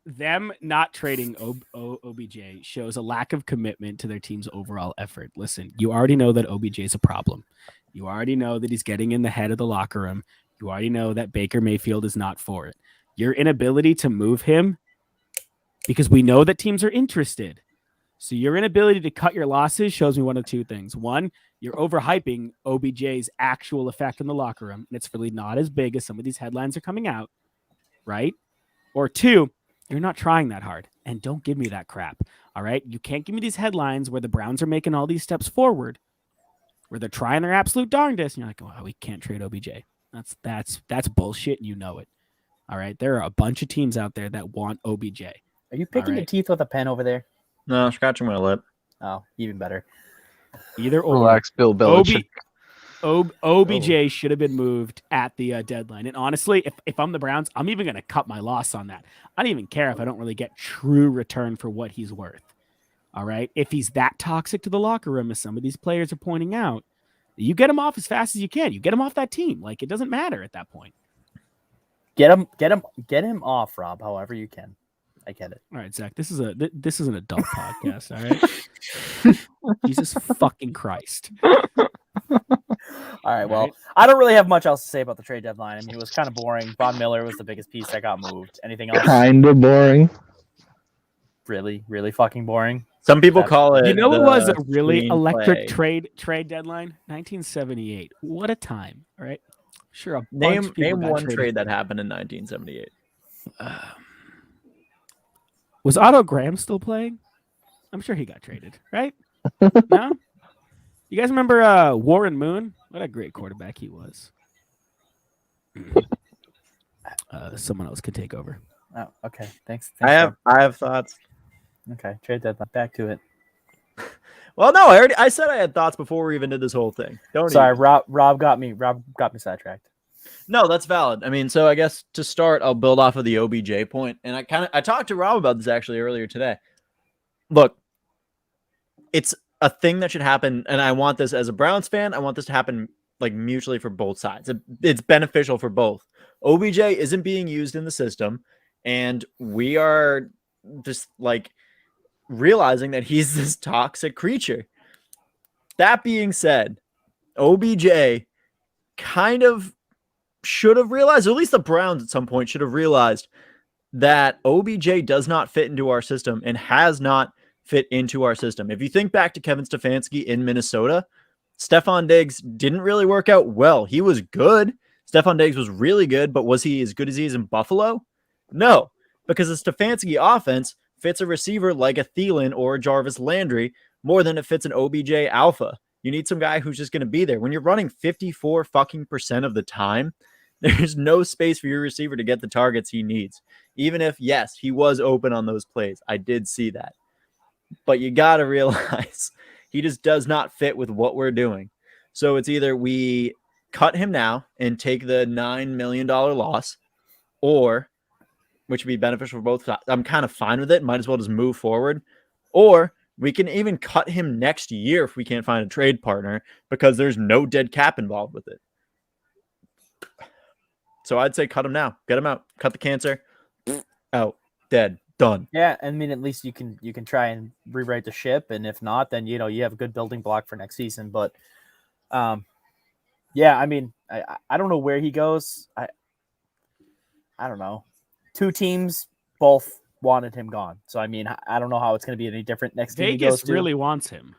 Them not trading OBJ shows a lack of commitment to their team's overall effort. Listen, you already know that OBJ is a problem. You already know that he's getting in the head of the locker room. You already know that Baker Mayfield is not for it. Your inability to move him, because we know that teams are interested. So your inability to cut your losses shows me one of two things. One, you're overhyping OBJ's actual effect in the locker room, and it's really not as big as some of these headlines are coming out, right? Or two, you're not trying that hard, and don't give me that crap, all right? You can't give me these headlines where the Browns are making all these steps forward, where they're trying their absolute darndest, and you're like, oh, we can't trade OBJ. That's bullshit, and you know it, all right? There are a bunch of teams out there that want OBJ. Are you picking your teeth with a pen over there? No, scratching my lip. Oh, even better. Either or. Relax, Bill Belichick. OBJ should have been moved at the deadline. And honestly, if I'm the Browns, I'm even going to cut my loss on that. I don't even care if I don't really get true return for what he's worth. All right. If he's that toxic to the locker room, as some of these players are pointing out, you get him off as fast as you can. You get him off that team. Like, it doesn't matter at that point. Get him off, Rob, however you can. I get it. All right, Zach, this is an adult podcast, all right? Jesus fucking Christ. All right, well, I don't really have much else to say about the trade deadline. I mean, it was kind of boring. Von Miller was the biggest piece that got moved. Anything else? Kind of boring. Really, really fucking boring. Some people call it. You know, it was a the really electric screenplay. trade deadline, 1978. What a time! All right, sure. A bunch Name of people got one traded. trade that happened in 1978. Was Otto Graham still playing? I'm sure he got traded, right? No? You guys remember Warren Moon? What a great quarterback he was. Someone else could take over. Oh, okay. Thanks. I have thoughts. Okay, trade deadline. Back to it. Well, no, I said I had thoughts before we even did this whole thing. Sorry, Rob got me sidetracked. No, that's valid. I mean, so I guess to start, I'll build off of the OBJ point, and I talked to Rob about this actually earlier today. Look, it's a thing that should happen, and I want this as a Browns fan. I want this to happen like mutually for both sides. It's beneficial for both. OBJ isn't being used in the system, and we are just like realizing that he's this toxic creature. That being said, OBJ kind of should have realized, or at least the Browns at some point should have realized, that OBJ does not fit into our system and has not fit into our system. If you think back to Kevin Stefanski in Minnesota, Stephon Diggs didn't really work out well. He was good. Stephon Diggs was really good, but was he as good as he is in Buffalo? No, because the Stefanski offense fits a receiver like a Thielen or a Jarvis Landry more than it fits an OBJ alpha. You need some guy who's just going to be there. When you're running 54% of the time, there's no space for your receiver to get the targets he needs. Even if, yes, he was open on those plays. I did see that. But you got to realize he just does not fit with what we're doing. So it's either we cut him now and take the $9 million loss, or, which would be beneficial for both sides. I'm kind of fine with it. Might as well just move forward. Or we can even cut him next year if we can't find a trade partner, because there's no dead cap involved with it. So I'd say cut him now. Get him out. Cut the cancer. Out. Dead. Done. Yeah, I mean, at least you can try and rewrite the ship, and if not, then you have a good building block for next season. But yeah, I mean, I don't know where he goes. I don't know. Two teams both wanted him gone, so I mean, I don't know how it's going to be any different next team he goes Vegas to. really wants him.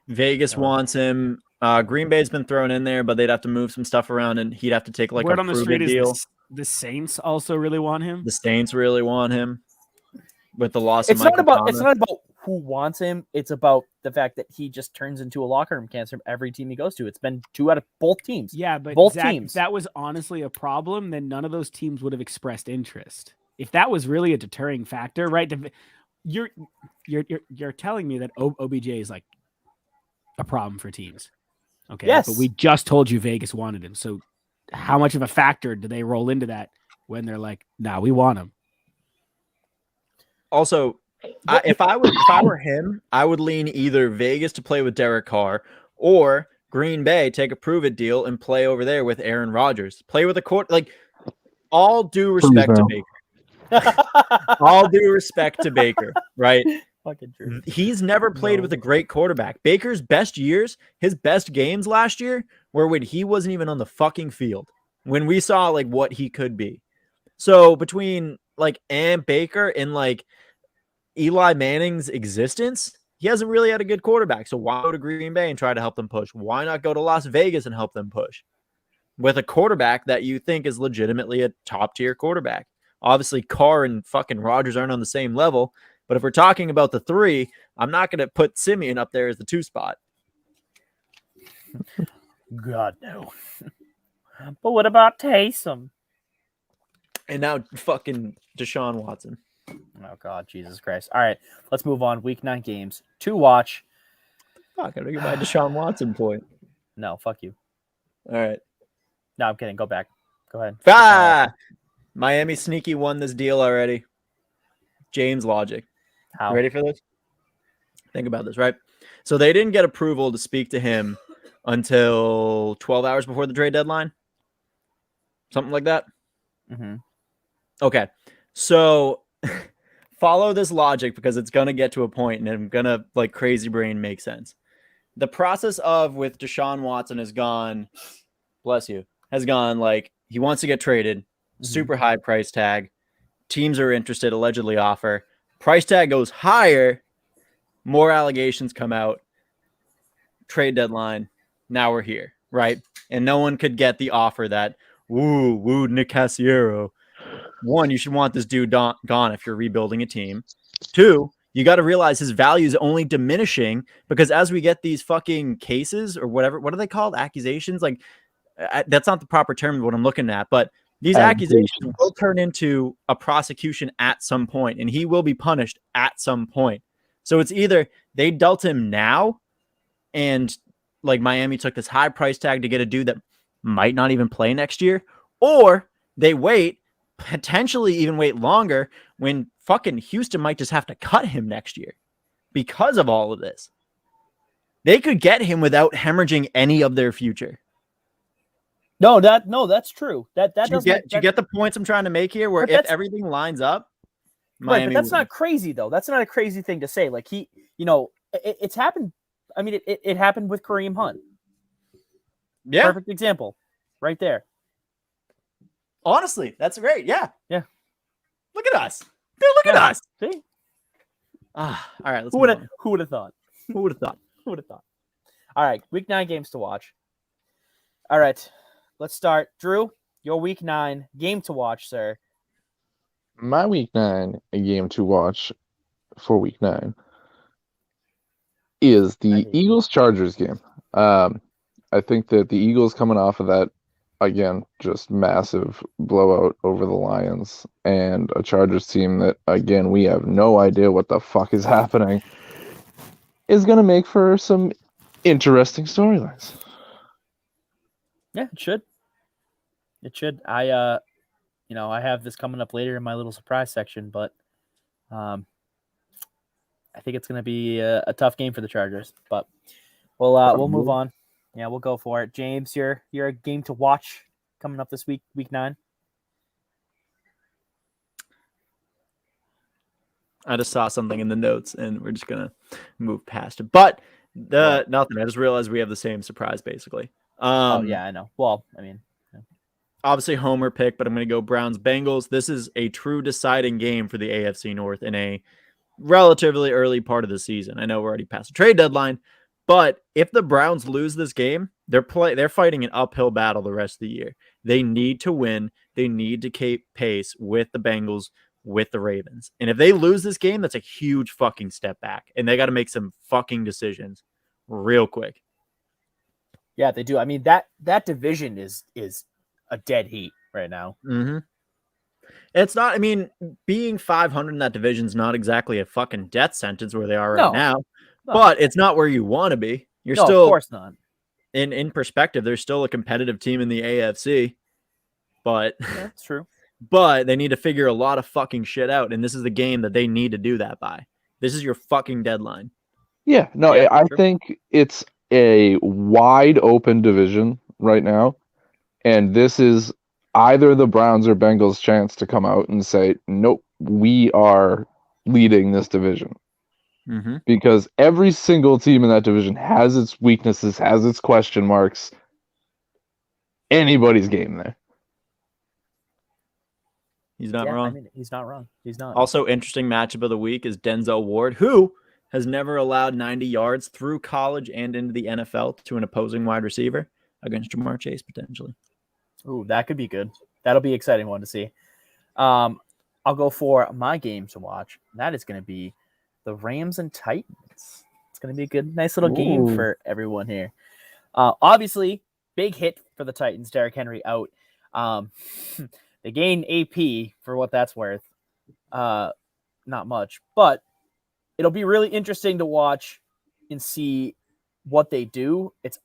Vegas wants him. Green Bay's been thrown in there, but they'd have to move some stuff around, and he'd have to take like Word a on the street prove-it deal. is the Saints also really want him. The Saints really want him. With the loss It's of Michael Thomas. It's not about who wants him. It's about the fact that he just turns into a locker room cancer every team he goes to. It's been 2 out of both teams. Yeah, but both Zach, teams. If that was honestly a problem, then none of those teams would have expressed interest. If that was really a deterring factor, right? You're telling me that OBJ is like a problem for teams. Okay. Yes. But we just told you Vegas wanted him. So how much of a factor do they roll into that when they're like, nah, we want him? Also, if I were him, I would lean either Vegas to play with Derek Carr or Green Bay, take a prove-it deal and play over there with Aaron Rodgers. Play with a court, like, all due respect to Baker. All due respect to Baker, right? Fucking true. He's never played with a great quarterback. Baker's best years, his best games last year, were when he wasn't even on the fucking field, when we saw like what he could be. So between like Baker and like Eli Manning's existence, he hasn't really had a good quarterback. So why go to Green Bay and try to help them push? Why not go to Las Vegas and help them push with a quarterback that you think is legitimately a top tier quarterback? Obviously, Carr and fucking Rodgers aren't on the same level. But if we're talking about the 3, I'm not going to put Simeon up there as the 2 spot. God, no. But what about Taysom? And now fucking Deshaun Watson. Oh, God, Jesus Christ. All right, let's move on. Week 9 games to watch. Fuck, I don't get my Deshaun Watson point. No, fuck you. All right. No, I'm kidding. Go back. Go ahead. Miami sneaky won this deal already. James logic. How? Ready for this? Think about this, right? So they didn't get approval to speak to him until 12 hours before the trade deadline. Something like that. Mm-hmm. Okay. So follow this logic because it's going to get to a point and I'm going to like crazy brain make sense. The process of with Deshaun Watson has gone, bless you, has gone like he wants to get traded, super high price tag. Teams are interested, allegedly offer. Price tag goes higher. more allegations come out, trade deadline, now we're here, right? And no one could get the offer that, woo, Nick Cassiero. One, you should want this dude gone if you're rebuilding a team. Two, you got to realize his value is only diminishing because as we get these fucking cases or whatever, what are they called? Accusations? Like, that's not the proper term of what I'm looking at, but these accusations will turn into a prosecution at some point, and he will be punished at some point. So it's either they dealt him now, and like Miami took this high price tag to get a dude that might not even play next year, or they wait, potentially even wait longer when fucking Houston might just have to cut him next year because of all of this. They could get him without hemorrhaging any of their future. No, that's true. That do you get the points I'm trying to make here? Where if everything lines up, Miami right, but that's wins. not crazy though. That's not a crazy thing to say. Like it's happened. I mean, it happened with Kareem Hunt. Yeah, perfect example, right there. Honestly, that's great. Yeah. Look at us, dude. Look at us. See? All right. Let's Who would have thought? Who would have thought? Who would have thought? All right, week 9 games to watch. All right, let's start. Drew, your week 9 game to watch, sir. My week 9 game to watch for week 9 is the Eagles-Chargers game. I think that the Eagles coming off of that, again, just massive blowout over the Lions and a Chargers team that, again, we have no idea what the fuck is happening, is going to make for some interesting storylines. Yeah, it should. It should. I have this coming up later in my little surprise section, but I think it's going to be a tough game for the Chargers. But we'll move on. Yeah, we'll go for it. James, your game to watch coming up this week 9. I just saw something in the notes, and we're just gonna move past it. But nothing. I just realized we have the same surprise, basically. Yeah, I know. Well, I mean, obviously Homer pick, but I'm going to go Browns-Bengals. This is a true deciding game for the AFC North in a relatively early part of the season. I know we're already past the trade deadline, but if the Browns lose this game, they're fighting an uphill battle the rest of the year. They need to win. They need to keep pace with the Bengals, with the Ravens. And if they lose this game, that's a huge fucking step back, and they got to make some fucking decisions real quick. Yeah, they do. I mean, that division is a dead heat right now. Mm-hmm. It's not, I mean, being 500 in that division is not exactly a fucking death sentence where they are right now, but it's not where you want to be. You're still, of course not. In perspective, there's still a competitive team in the AFC, but that's true. But they need to figure a lot of fucking shit out, and this is the game that they need to do that by. This is your fucking deadline. Yeah, no, yeah, I think it's a wide open division right now, and this is either the Browns or Bengals' chance to come out and say, nope, we are leading this division. Mm-hmm. Because every single team in that division has its weaknesses, has its question marks. Anybody's game there. He's not wrong. I mean, he's not wrong. He's not. Also, interesting matchup of the week is Denzel Ward, who has never allowed 90 yards through college and into the NFL to an opposing wide receiver against Jamar Chase, potentially. Ooh, that could be good. That'll be an exciting one to see. I'll go for my game to watch. That is going to be the Rams and Titans. It's going to be a good, nice little game for everyone here. Obviously, big hit for the Titans. Derrick Henry out. They gain AP for what that's worth. Not much, but it'll be really interesting to watch and see what they do. It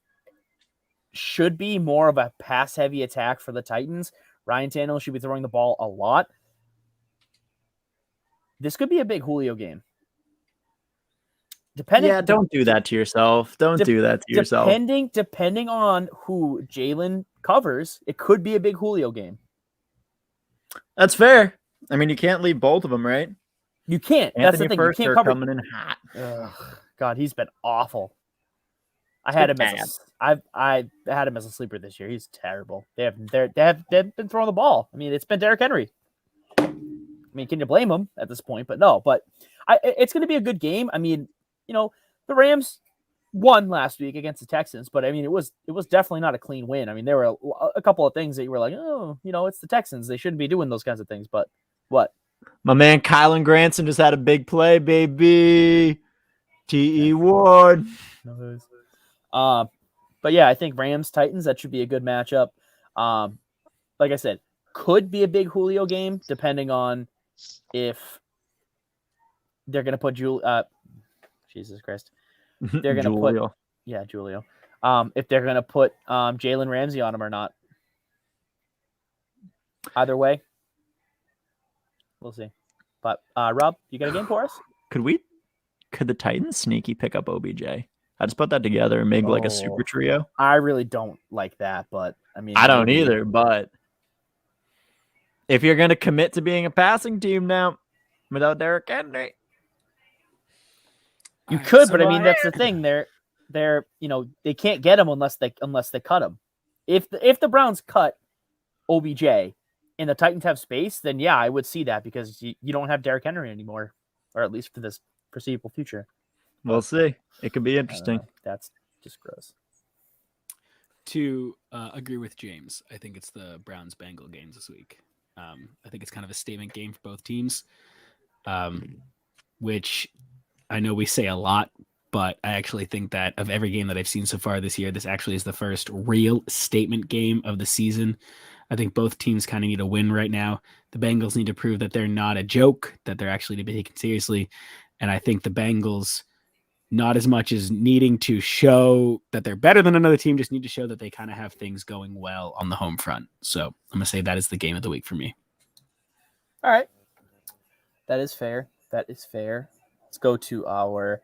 should be more of a pass-heavy attack for the Titans. Ryan Tannehill should be throwing the ball a lot. This could be a big Julio game. Don't do that to yourself. Don't do that to yourself. Depending on who Jalen covers, it could be a big Julio game. That's fair. I mean, you can't leave both of them, right? You can't. Anthony That's the thing. First You can't cover. coming in hot. Ugh, God, he's been awful. I had him as a sleeper this year. He's terrible. They've been throwing the ball. I mean, it's been Derrick Henry. I mean, can you blame him at this point? But no. But it's going to be a good game. I mean, the Rams won last week against the Texans, but I mean, it was definitely not a clean win. I mean, there were a couple of things that you were like, oh, it's the Texans. They shouldn't be doing those kinds of things. But what? My man Kylan Granson just had a big play, baby. T.E. Ward. But yeah, I think Rams Titans, that should be a good matchup. Like I said, could be a big Julio game depending on if they're gonna put Jesus Christ. They're gonna put Julio. If they're gonna put Jalen Ramsey on him or not. Either way, we'll see. But Rob, you got a game for us? Could the Titans sneaky pick up OBJ? I just put that together and make like a super trio. I really don't like that, but I mean, I don't either. But if you're going to commit to being a passing team now without Derrick Henry, you could. But I mean, that's the thing. They're they can't get him unless they cut him. If the Browns cut OBJ and the Titans have space, then yeah, I would see that because you don't have Derrick Henry anymore, or at least for this foreseeable future. We'll see. It could be interesting. That's just gross. To agree with James, I think it's the Browns-Bengal games this week. I think it's kind of a statement game for both teams, which I know we say a lot, but I actually think that of every game that I've seen so far this year, this actually is the first real statement game of the season. I think both teams kind of need a win right now. The Bengals need to prove that they're not a joke, that they're actually to be taken seriously. And I think the Bengals, not as much as needing to show that they're better than another team, just need to show that they kind of have things going well on the home front. So I'm going to say that is the game of the week for me. All right. That is fair. Let's go to our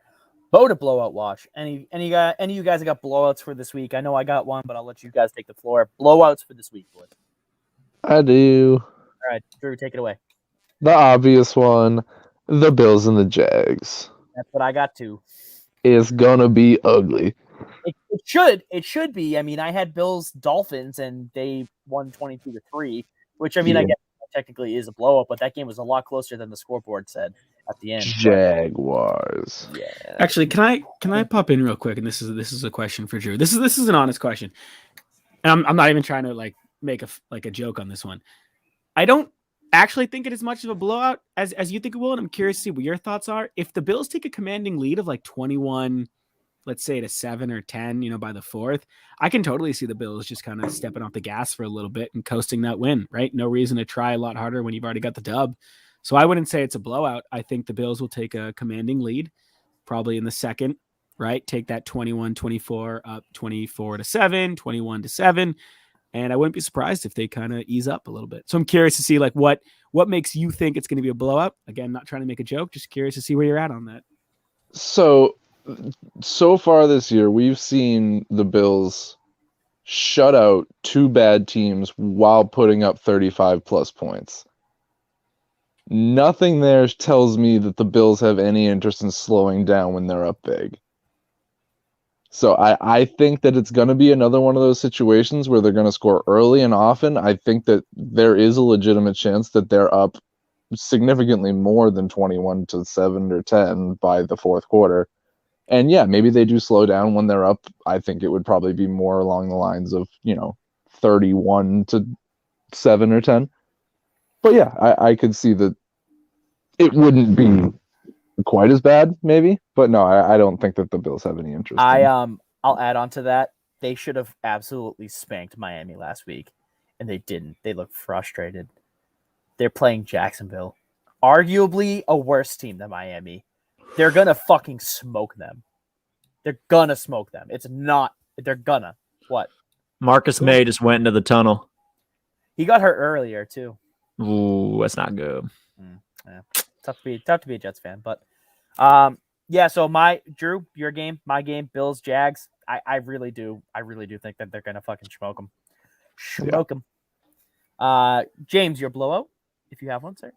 BOTA blowout watch. Any of you guys that got blowouts for this week? I know I got one, but I'll let you guys take the floor. Blowouts for this week, boys. I do. All right, Drew, take it away. The obvious one, the Bills and the Jags. That's what I got too. It's gonna be ugly. It should be. I mean, I had Bills Dolphins and they won 22-3, which I mean, I guess technically is a blowout, but that game was a lot closer than the scoreboard said at the end. Jaguars. Yeah. Actually, can I pop in real quick? And this is a question for Drew. This is an honest question, and I'm not even trying to like make a joke on this one. I don't actually think it is much of a blowout as you think it will, and I'm curious to see what your thoughts are. If the Bills take a commanding lead of like 21, let's say to 7 or 10, by the fourth, I can totally see the Bills just kind of stepping off the gas for a little bit and coasting that win, right? No reason to try a lot harder when you've already got the dub. So I wouldn't say it's a blowout. I think the Bills will take a commanding lead, probably in the second, right? Take that 21-24 up 24-7, 21-7. And I wouldn't be surprised if they kind of ease up a little bit. So I'm curious to see like what makes you think it's going to be a blowout. Again, not trying to make a joke, just curious to see where you're at on that. So far this year, we've seen the Bills shut out two bad teams while putting up 35 plus points. Nothing there tells me that the Bills have any interest in slowing down when they're up big. So I think that it's going to be another one of those situations where they're going to score early and often. I think that there is a legitimate chance that they're up significantly more than 21-7 or 10 by the fourth quarter. And yeah, maybe they do slow down when they're up. I think it would probably be more along the lines of, 31-7 or 10. But yeah, I could see that it wouldn't be quite as bad, maybe, but no, I don't think that the Bills have any interest. I'll add on to that. They should have absolutely spanked Miami last week, and they didn't. They look frustrated. They're playing Jacksonville, arguably a worse team than Miami. They're gonna fucking smoke them. They're gonna smoke them. It's not. They're gonna. What? Marcus May just went into the tunnel. He got hurt earlier too. Ooh, that's not good. Yeah. Tough to be a Jets fan, but yeah. So Drew, your game, my game, Bills, Jags. I really do think that they're gonna fucking smoke them. James, your blowout, if you have one, sir.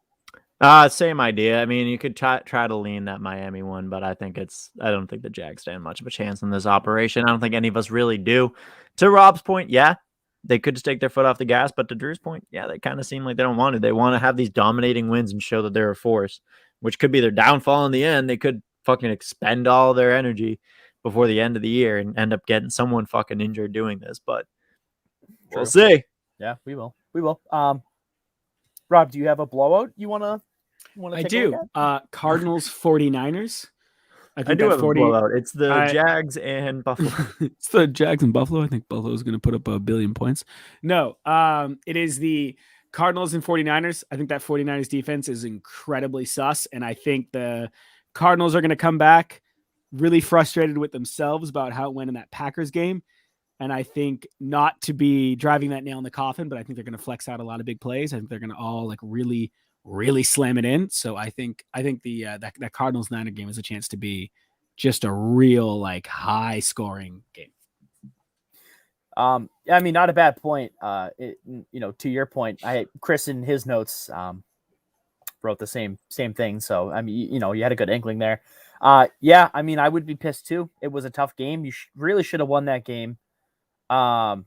Same idea. I mean, you could try to lean that Miami one, but I don't think the Jags stand much of a chance in this operation. I don't think any of us really do. To Rob's point, yeah, they could just take their foot off the gas, but to Drew's point, yeah, they kind of seem like they don't want to. They want to have these dominating wins and show that they're a force, which could be their downfall in the end. They could fucking expend all their energy before the end of the year and end up getting someone fucking injured doing this. But we'll see. Yeah, we will. We will. Rob, do you have a blowout you wanna I take a do. look at? Cardinals 49ers. I think do that have a blowout. It's the I- Jags and Buffalo. It's the Jags and Buffalo. I think Buffalo's going to put up 1 billion points. No, it is the Cardinals and 49ers. I think that 49ers defense is incredibly sus. And I think the Cardinals are going to come back really frustrated with themselves about how it went in that Packers game. And I think not to be driving that nail in the coffin, but I think they're going to flex out a lot of big plays. I think they're going to all like really slam it in. So I think the that Cardinals Niner game is a chance to be just a real like high scoring game. I mean, not a bad point. To your point, Chris in his notes wrote the same thing. So I mean, you had a good inkling there. Yeah, I mean, I would be pissed too. It was a tough game. You really should have won that game. If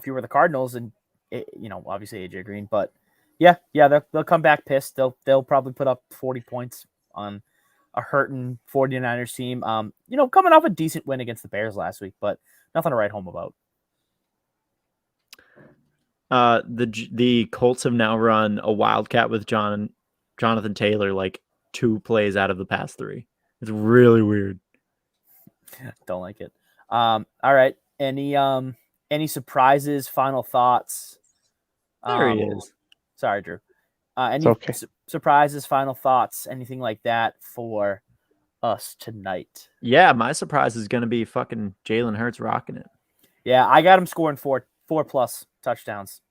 you were the Cardinals and obviously AJ Green, but yeah, they'll come back pissed. They'll probably put up 40 points on a hurting 49ers team. Coming off a decent win against the Bears last week, but nothing to write home about. The Colts have now run a wildcat with Jonathan Taylor like 2 plays out of the past 3. It's really weird. Don't like it. All right. Any surprises? Final thoughts? There he is. Sorry, Drew. Any okay. surprises? Final thoughts? Anything like that for us tonight? Yeah, my surprise is going to be fucking Jalen Hurts rocking it. Yeah, I got him scoring 4+ touchdowns.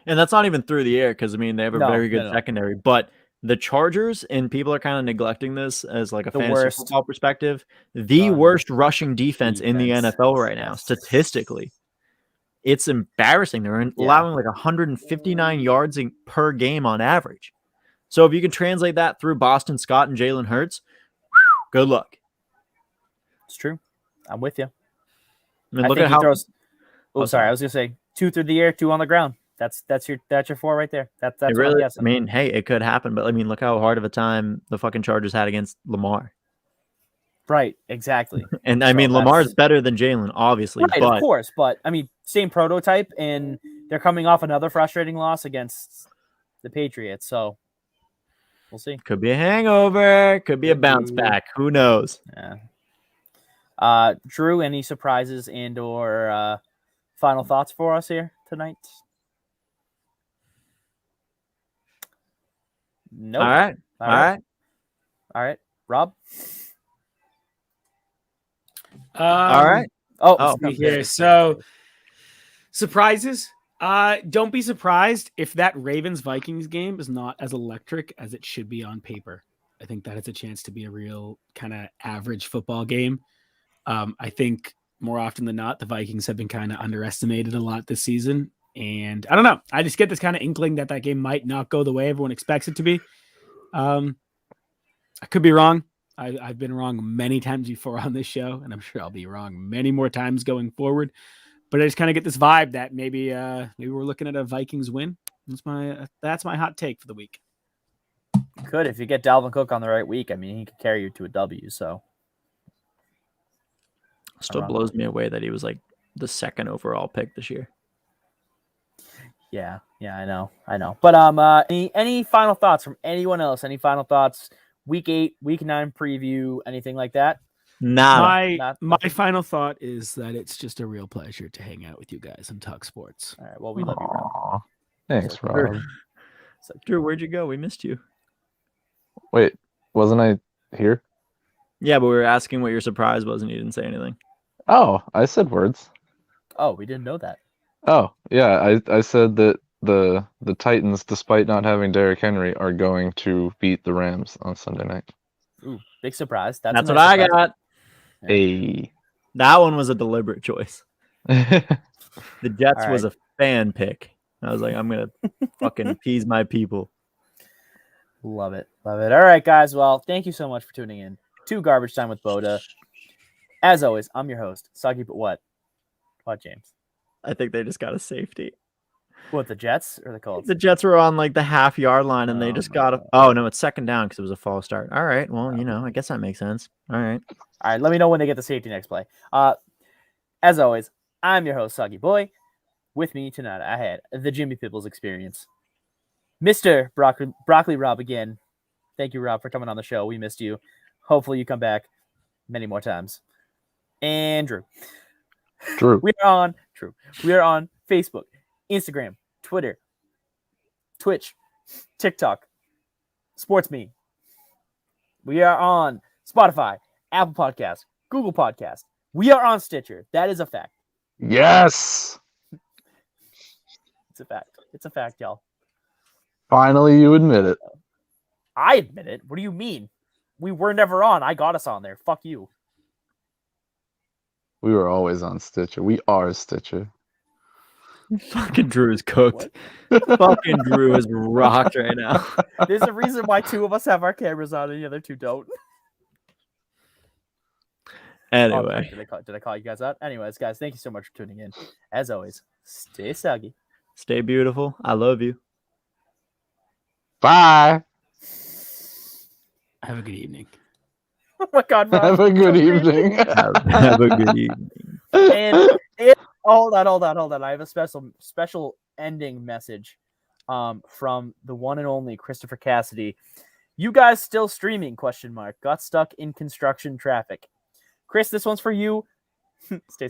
And that's not even through the air because, I mean, they have a very good No. secondary. But the Chargers, and people are kind of neglecting this as like a fantasy worst football perspective, the worst rushing defense in the defense. NFL right now, statistically. It's embarrassing. They're allowing like 159 yards per game on average. So if you can translate that through Boston Scott and Jalen Hurts, good luck. It's true. I'm with you. I mean, look at how throws. Oh, sorry. I was gonna say 2 through the air, 2 on the ground. That's your 4 right there. That's it what really. I'm guessing. I mean, hey, it could happen, but I mean, look how hard of a time the fucking Chargers had against Lamar. Right, exactly. And I mean, Lamar's better than Jalen, obviously. Right, but of course. But I mean, same prototype, and they're coming off another frustrating loss against the Patriots. So we'll see. Could be a hangover. Could be a bounce back. Who knows? Yeah. Drew, any surprises and/or final thoughts for us here tonight? Nope. All right. Rob? All right. Oh, here. So surprises. Don't be surprised if that Ravens-Vikings game is not as electric as it should be on paper. I think that has a chance to be a real kind of average football game. I think more often than not, the Vikings have been kind of underestimated a lot this season. And I don't know. I just get this kind of inkling that game might not go the way everyone expects it to be. I could be wrong. I've been wrong many times before on this show, and I'm sure I'll be wrong many more times going forward. But I just kind of get this vibe that maybe we're looking at a Vikings win. That's my hot take for the week. Could if you get Dalvin Cook on the right week. I mean, he could carry you to a W. So still blows me away that he was like the 2nd overall pick this year. Yeah, I know. But any final thoughts from anyone else? Any final thoughts? Week 8, week 9 preview, anything like that? My final thought is that it's just a real pleasure to hang out with you guys and talk sports. All right. Well, we love you, Rob. Thanks, Rob. Drew, where'd you go? We missed you. Wait, wasn't I here? Yeah, but we were asking what your surprise was, and you didn't say anything. Oh, I said words. Oh, we didn't know that. Oh, yeah, I said that the Titans, despite not having Derrick Henry, are going to beat the Rams on Sunday night. Ooh, big surprise. That's what I got. Hey. That one was a deliberate choice. The Jets All was right. a fan pick. I was like, I'm going to fucking appease my people. Love it. All right, guys. Well, thank you so much for tuning in to Garbage Time with BOTA. As always, I'm your host, Soggy But What, James? I think they just got a safety. What, the Jets or the Colts? The Jets were on like the half-yard line, and they Oh, just my got a. God. Oh no, it's second down because it was a false start. All right, well, I guess that makes sense. All right. All right, let me know when they get the safety next play. As always, I'm your host, Soggy Boy. With me tonight, I had the Jimmy Pipples experience. Mr. Broccoli Rob again. Thank you, Rob, for coming on the show. We missed you. Hopefully you come back many more times. And Drew. Drew. We are on Facebook, Instagram, Twitter, Twitch, TikTok, Sports Me. We are on Spotify, Apple Podcasts, Google Podcasts. We are on Stitcher. That is a fact. Yes. It's a fact. It's a fact, y'all. Finally, you admit it. I admit it. What do you mean? We were never on. I got us on there. Fuck you. We were always on Stitcher. We are Stitcher. Fucking Drew is cooked. Fucking Drew is rocked right now. There's a reason why two of us have our cameras on and the other two don't. Anyway, Did I call you guys out? Anyways, guys, thank you so much for tuning in. As always, stay soggy. stay beautiful. I love you. Bye. Have a good evening. Oh my God, Rob. Have a good evening. Have a good evening. And hold on. I have a special ending message from the one and only Christopher Cassidy. You guys still streaming? ? Got stuck in construction traffic. Chris, this one's for you. Stay